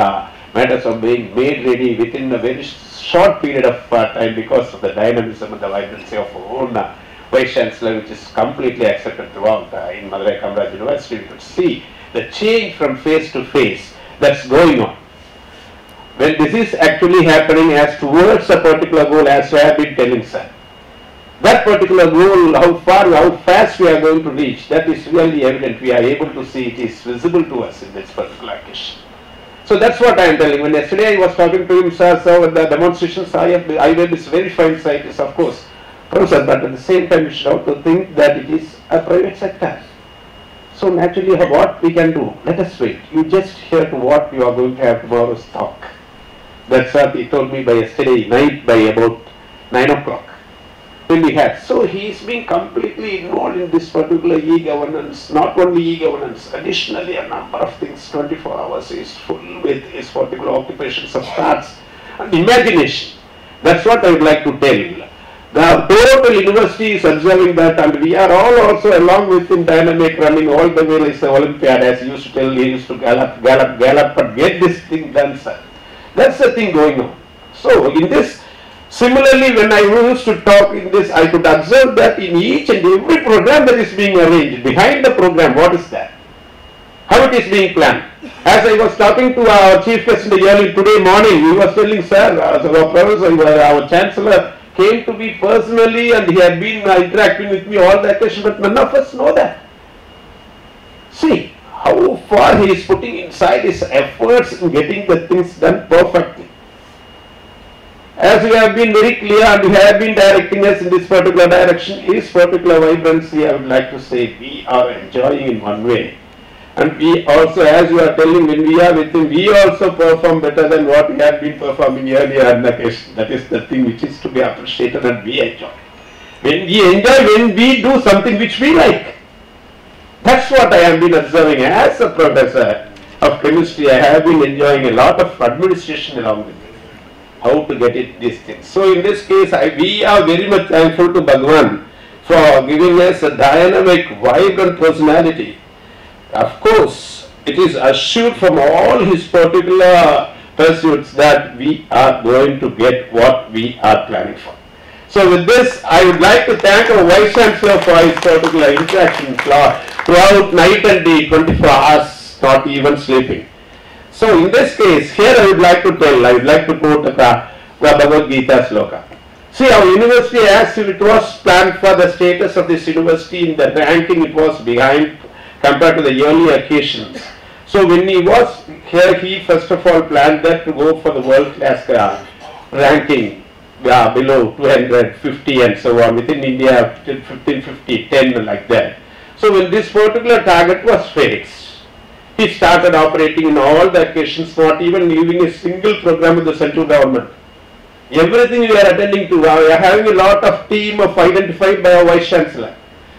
Speaker 9: matters of being made ready within a very short period of time because of the dynamism and the vibrancy of our own Vice Chancellor, which is completely accepted throughout in Madurai Kamaraj University. We could see the change from face to face that's going on. When this is actually happening as towards a particular goal, as I have been telling, sir, that particular goal, how far, how fast we are going to reach, that is really evident. We are able to see it is visible to us in this particular occasion. So that's what I am telling. When yesterday I was talking to him, sir, so the demonstrations, IWeb is very fine site, is of course, but at the same time you should also think that it is a private sector. So naturally what we can do, let us wait. You just hear to what you are going to have tomorrow's talk. That's what he told me by yesterday night by about 9 o'clock. When we had. So he is being completely involved in this particular e-governance, not only e-governance, additionally a number of things, 24 hours is full with his particular occupations of thoughts and imagination. That's what I would like to tell. The total university is observing that, and we are all also along with him dynamic, running all the way like the Olympiad, as he used to tell, he used to gallop, but get this thing done, sir. That's the thing going on. So in this, similarly, when I used to talk in this, I could observe that in each and every program that is being arranged, behind the program, what is that? How it is being planned. As I was talking to our chief guest early today morning, he was telling, sir, our professor, our chancellor came to me personally and he had been interacting with me all the occasion, but none of us know that. See how far he is putting inside his efforts in getting the things done perfectly. As we have been very clear and we have been directing us in this particular direction, his particular vibrancy, I would like to say, we are enjoying in one way. And we also, as you are telling, when we are with him, we also perform better than what we have been performing earlier on the occasion. That is the thing which is to be appreciated and we enjoy. When we enjoy, when we do something which we like. That's what I have been observing as a professor of chemistry. I have been enjoying a lot of administration along with it. How to get it, these things. So in this case, we are very much thankful to Bhagwan for giving us a dynamic, vibrant personality. Of course, it is assured from all his particular pursuits that we are going to get what we are planning for. So with this, I would like to thank our Vice Chancellor for his particular interaction throughout night and day, 24 hours, not even sleeping. So in this case, here I would like to quote the Bhagavad Gita sloka. See, our university, as it was planned for the status of this university in the ranking, it was behind compared to the earlier occasions. So when he was here, he first of all planned that to go for the world-class ranking below 250 and so on. Within India, 1550, 10 like that. So when this particular target was fixed, he started operating in all the occasions, not even leaving a single program with the central government. Everything we are attending to, we are having a lot of team of identified by our Vice Chancellor.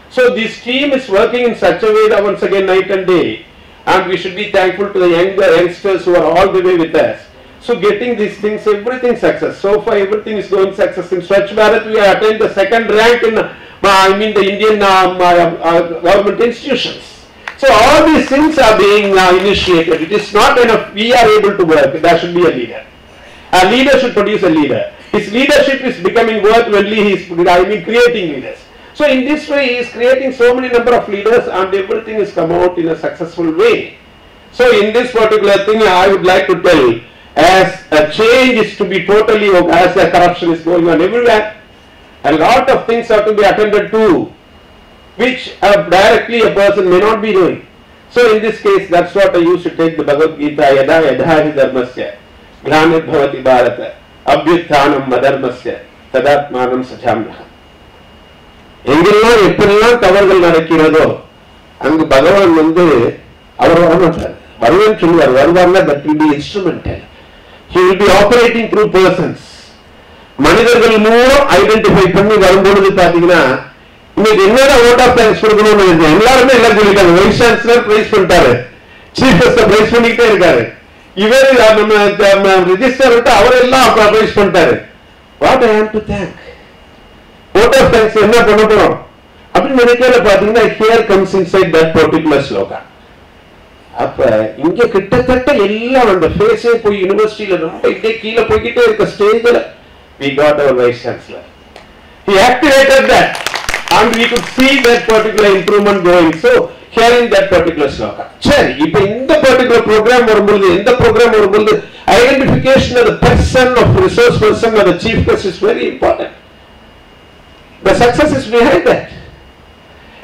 Speaker 9: So this team is working in such a way that once again night and day, and we should be thankful to the youngsters who are all the way with us. So getting these things, everything success. So far everything is going success. In Swachh Bharat we have attained the second rank in the Indian government institutions. So all these things are being initiated. It is not enough. We are able to work. There should be a leader. A leader should produce a leader. His leadership is becoming worth only he is creating leaders. So in this way he is creating so many number of leaders and everything is come out in a successful way. So in this particular thing I would like to tell, as a change is to be totally, as the corruption is going on everywhere, a lot of things have to be attended to, which directly a person may not be doing. So in this case, that's what I used to take the Bhagavad Gita, yada yada hi dharmasya, glanir bhavati bharata, abhyuthanam madharmasya, tadatmanam sajamyaha. எங்கெல்லாம் எப்பெல்லாம் தவறுகள் நடக்கிறதோ அங்கு பகவான் அவர் வரமாட்டார், வருவேன்னு சொல்லுவார். வருவார்னா that will be instrumental. He will be operating through persons. மனிதர்கள் மூலம் ஐடென்டிஃபை பண்ணி வரும்பொழுது பாத்தீங்கன்னா இன்னைக்கு என்னதான் ஓட் ஆஃப் தேங்க்ஸ் கொடுக்கணும்னு எல்லாருமே எல்லாம் சொல்லிட்டாங்க. வைஸ் சான்சலர் பிரைஸ் பண்ணிட்டாரு, சீஃப் கெஸ்ட் பிரைஸ் பண்ணிக்கிட்டே இருக்காரு. இவர் நம்ம ரிஜிஸ்டர் விட்டு அவரெல்லாம் பிரைஸ் பண்ணிட்டாரு. What I have to thank? Vote of thanks என்ன பண்ண போறோம் அப்படின்னு நினைக்கல. பாத்தீங்கன்னா here comes inside that particular shloka. அப்ப இங்க கிட்டத்தட்ட எல்லாம் அந்த ஃபேஸே போய் யூனிவர்சிட்டியில ரொம்ப இதே கீழே போய்கிட்டே இருக்க ஸ்டேஜ்ல we got our vice chancellor. He activated that and we could see that particular improvement going. So here in that particular sloka. சரி, இப்ப இந்த particular program வரும்போது, எந்த program வரும்போது identification of the person, of resource person or the chief guest is very important. The success is behind that.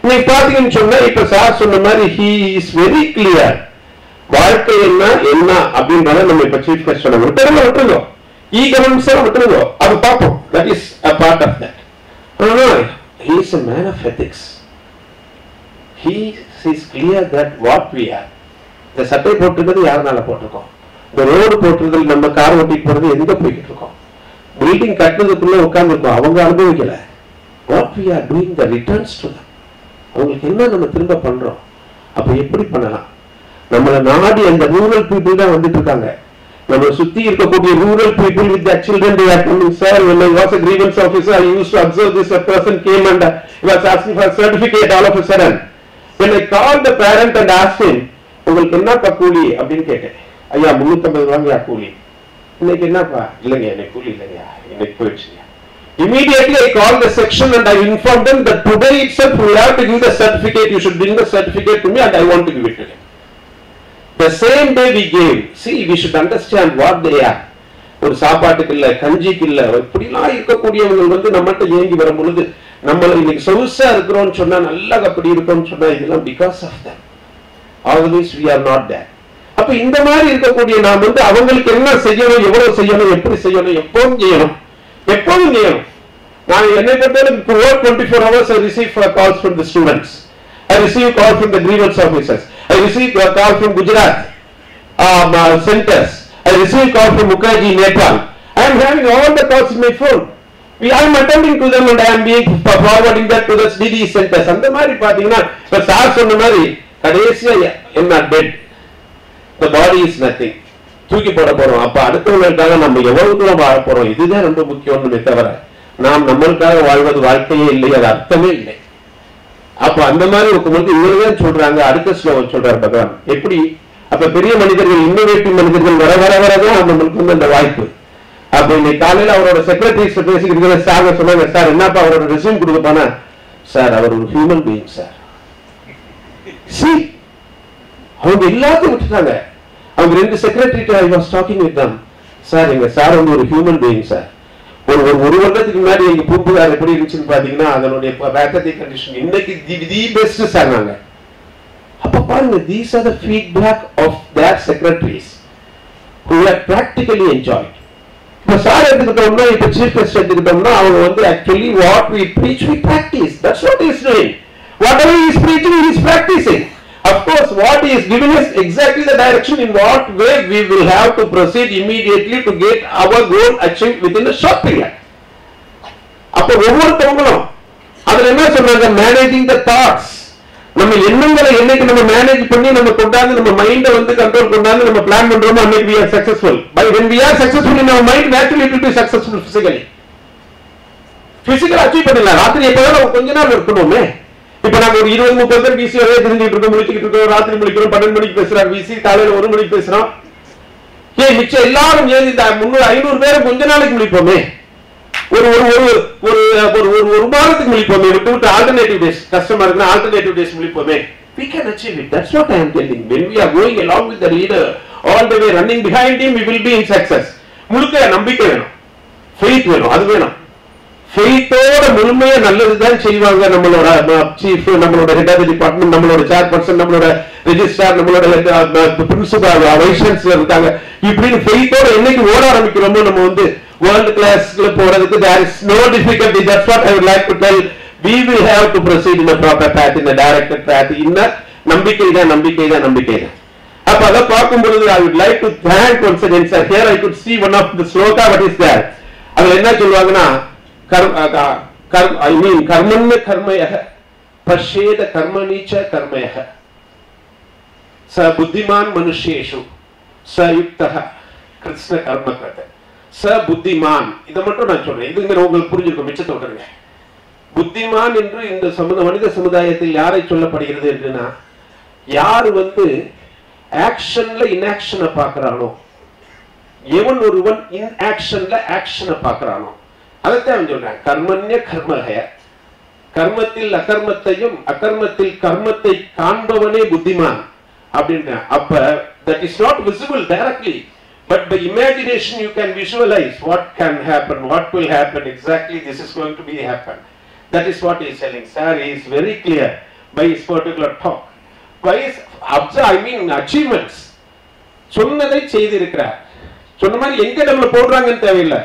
Speaker 9: இன்னைக்கு பாத்தீங்கன்னு சொன்னா இப்ப சார் சொன்ன மாதிரி he is very clear. வாழ்க்கை என்ன அப்படின்றத நம்ம இப்ப சீஃப் கெஸ்ட் சொன்ன விட்டுருங்க, e-governance விட்டுருங்க, அது பார்ப்போம். That is a part of that. He is a man of ethics. He is clear that what we are. இந்த சட்டை போட்டுக்கிறது யாருனால போட்டிருக்கோம், இந்த ரோடு போட்டுறது நம்ம கார் ஓட்டிட்டு போறது எங்க போய்கிட்டு இருக்கோம், பில்டிங் கட்டுறதுக்குள்ள உட்கார்ந்துருக்கோம், அவங்க அனுபவிக்கல. What we are doing, the returns to them. அவங்களுக்கு என்ன நம்ம திரும்ப பண்றோம், அப்ப எப்படி பண்ணலாம்? நம்மள நாடி அந்த ரூரல் பீப்புள் தான் வந்துட்டு இருக்காங்க. நம்ம சுத்தி இருக்கக்கூடிய rural people with their children, they are coming. Sir, when I was a grievance officer, I used to observe this. A person came and he was asking for a certificate all of a sudden. When I called the parent and asked him, உங்களுக்கு என்னப்பா கூலி அப்படின்னு கேட்டேன். ஐயா 350 ரூபாயா கூலி. இன்னைக்கு என்னப்பா? இல்லைங்க எனக்கு கூலி இல்லையா, இன்னைக்கு போயிடுச்சுங்க. Immediately I called the section and I informed them that today itself we have to give the certificate. You should bring the certificate to me and I want to give it to him. The same day we gave. See, we should understand what they are. ஒரு சாப்பாட்டுக்கு இல்ல, கஞ்சிக்கு இல்ல, இப்படிலாம் இருக்கக்கூடியவங்க நம்மகிட்ட ஏங்கி வரும் பொழுது நம்மள இன்னைக்கு சொகுசா இருக்கிறோம்னு சொன்னா, நல்லா அப்படி இருக்கோம்னு சொன்னா, இதெல்லாம் because of them. Always we are not there. அப்ப இந்த மாதிரி இருக்கக்கூடிய நாம் அவங்களுக்கு என்ன செய்யணும், எவ்வளவு செய்யணும், எப்படி செய்யணும், எப்பவும் செய்யணும். நான் என்னை பொறுத்தவரை work 24 hours I receive calls from the students. I receive calls from the grievance officers. I receive a call from Gujarat centers. I receive call from Mukherjee, Nepal. I am having all the calls in my phone. I am attending to them and I am being forwarding that to the DD centers. அந்த மாதிரி பாத்தீங்கன்னா இப்ப sir சொன்ன மாதிரி கடைசியா என்ன dead. The body is nothing. தூக்கி போட போறோம். அப்ப அடுத்தவங்களுக்காக நம்ம எவ்வளவு தூரம் வாழ போறோம், இதுதான் ரொம்ப முக்கியம்னு தவிர நாம் நம்மளுக்காக வாழ்வது வாழ்க்கையே இல்லை, அது அர்த்தமே இல்லை. அப்ப அந்த மாதிரி இருக்கும்போது இவருதான் சொல்றாங்க, அடுத்த ஸ்லோகம் சொல்றாரு பகவான். எப்படி அப்ப பெரிய மனிதர்கள் இன்னோவேட்டிவ் மனிதர்கள் வர வர வரதான் நம்மளுக்கு வந்து அந்த வாய்ப்பு. அப்ப இன்னைக்கு காலையில அவரோட செக்ரட்டரிஸ் பேசிக்கிட்டு சார் சொன்னாங்க, சார் என்னப்பா அவரோட ரெஸ்யூம் கொடுப்பானா, சார் அவர் ஒரு ஹியூமன் பீயிங் சார். அவங்க எல்லாத்தையும் விட்டுட்டாங்க. அவங்க 2 secretary I was talking with them, sir எங்க சார் வந்து ஒரு ஹியூமன் பீயிங் சார். ஒரு வருடத்துக்கு முன்னாடி எங்க பூம்புகார் எப்படி இருந்துச்சுன்னு பாத்தீங்கன்னா அதனுடைய பேக்கேஜ் கண்டிஷன் இன்னைக்கு தி பெஸ்ட் சார் நாங்க. அப்ப பாருங்க, these are the feedback of their secretaries who have practically enjoyed. இப்ப சார் எடுத்துக்கிட்டோம்னா, இப்ப சீஃப் கெஸ்ட் எடுத்துக்கிட்டோம்னா அவங்க வந்து actually what we preach we practice. That's what he is doing. Whatever he is preaching he is practicing. Of course, what he is giving us exactly the direction in what way we will have to proceed immediately to get our goal achieved within a short period. அப்ப ஒவ்வொருத்தவங்களும் அதுல என்ன சொல்றாங்க, managing the thoughts. நம்ம எண்ணங்களை என்னைக்கு நம்ம manage பண்ணி நம்ம கொண்டாந்து நம்ம மைண்டை வந்து கண்ட்ரோல் கொண்டாந்து நம்ம பிளான் பண்றோமோ அன்னைக்கு we are successful. By when we are successful in our mind, naturally it will be successful physically. Physically achieve பண்ணலாம். ராத்திரி எப்போதான் கொஞ்ச நாள் இருக்கணுமே. இப்ப நாங்க ஒரு 20-30 பேர் பிசி ஒரே தெரிஞ்சுட்டு இருக்கோம், முடிச்சுட்டு இருக்கோம், ராத்திரி முடிக்கிறோம், 12 மணிக்கு பேசுறாரு பிசி, காலையில 1 மணிக்கு பேசுறோம். ஏன் மிச்சம் எல்லாரும் ஏன் இந்த 300-500 பேரை கொஞ்ச நாளைக்கு முடிப்போமே, ஒரு மாதத்துக்கு முடிப்போமே, விட்டு ஆல்டர்னேட்டிவ் டேஸ் கஷ்டமா இருக்குன்னா ஆல்டர்னேட்டிவ் டேஸ் முடிப்போமே. We can achieve it. That's what I am telling. When we are going along with the leader, all the way running behind him, we will be in success. முழுக்க நம்பிக்கை வேணும், faith வேணும், அது வேணும். ஃபெய்த்தோட முழுமையா நல்லதுதான் செய்வாங்க நம்மளோட சீஃப், நம்மளோட ஹெட் ஆஃப் தி டிபார்ட்மெண்ட், நம்மளோட சேர்பர்சன், நம்மளோட ரெஜிஸ்ட்ரார், நம்மளோட பிரின்சிபல், வைஸ் சான்சலர் இருக்காங்க. இப்படின்னு ஃபெய்த்தோட என்னைக்கு ஓட ஆரம்பிக்கிறோமோ நம்ம வந்து வேர்ல்ட் கிளாஸ்ல போறதுக்கு there is no difficulty. That's what I would like to tell. We will have to proceed in a proper path, in a directed path. இன்ன நம்பிக்கை தான். அப்ப அத பார்க்கும் பொழுது I would like to thank once again sir. Here I could see one of the sloka what is there. அதுல என்ன சொல்வாங்கன்னா, I mean கர்மன்ன கர்மயः பஷ்யேத கர்மணிச்ச கர்மயः ச புத்திமான் மனுஷ்யேஷு ச யுக்தः கிருஷ்ண கர்மக்ரத ச புத்திமான். இதை மட்டும் நான் சொல்றேன், இது உங்களுக்கு புரிஞ்சிருக்கும், மிச்சத்தை விட்டுருங்க. புத்திமான் என்று இந்த மனித சமுதாயத்தில் யாரை சொல்லப்படுகிறது என்றுனா, யார் வந்து ஆக்ஷன்ல இன்ஆக்ஷனை பார்க்கிறானோ, எவன் ஒருவன் இன்ஆக்ஷன்ல ஆக்ஷனை பார்க்கிறானோ அதைத்தான் சொல்றேன். கர்மண்ய கர்மஹய, கர்மத்தில் அகர்மத்தையும் அகர்மத்தில் கர்மத்தை காண்பவனே புத்திமான் அப்படின்ற. அப்ப that is not visible directly, but by imagination you can visualize what can happen, what will happen, exactly this is going to be happen. That is what he is telling. Sir, he is very clear by his particular talk, by his achievements. சொன்னதை செய்திருக்கிறார். சொன்ன மாதிரி எங்க நம்மள போடுறாங்கன்னு தேவையில்லை,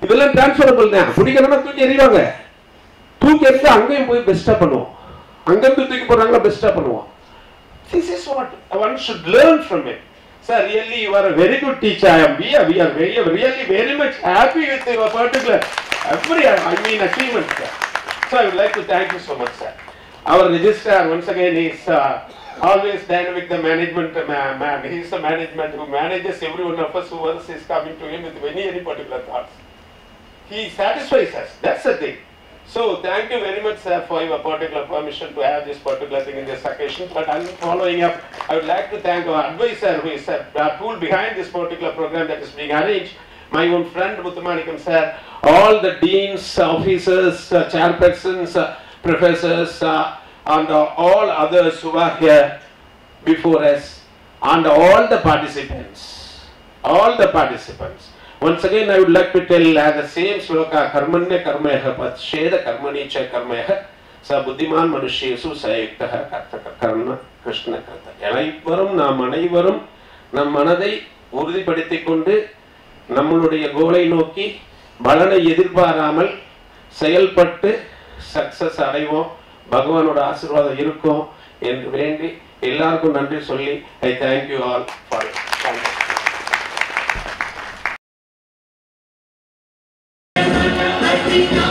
Speaker 9: இதெல்லாம் transferable தான். பிடிக்கிறவங்க தூக்கி எறிவாங்க, தூக்கி எறிஞ்சு அங்கேயும் போய் பெஸ்டா பண்ணுவோம், அங்கிருந்து தூக்கி போடுறாங்களா பெஸ்டா பண்ணுவோம். This is what one should learn from it. Sir, really you are a very good teacher. We are really very much happy with your particular achievement, sir. So I would like to thank you so much, sir. Our registrar once again is always dynamic, the management man. He is the management who manages every one of us who else is coming to him with any particular thoughts. He satisfies us. That's the thing. So thank you very much, sir, for your particular permission to have this particular thing in this occasion. But I'm following up. I would like to thank our advisor who is a tool behind this particular program that is being arranged. My own friend Muthamanikam sir, all the deans, officers, chairpersons, professors, and all others who are here before us, and all the participants. Once again, I would like to tell the same sloka, karmanya karmaya pacheda karmanicha karmaya sa buddhiman manushesu sayuktaha karma krishna karta. நாம் அனைவரும் நம் மனதை உறுதிப்படுத்திக் கொண்டு நம்மளுடைய கோலை நோக்கி பலனை எதிர்பாராமல் செயல்பட்டு சக்சஸ் அடைவோம். பகவானோட ஆசீர்வாதம் இருக்கும் என்று வேண்டி எல்லாருக்கும் நன்றி சொல்லி I thank you all for it. Thank you.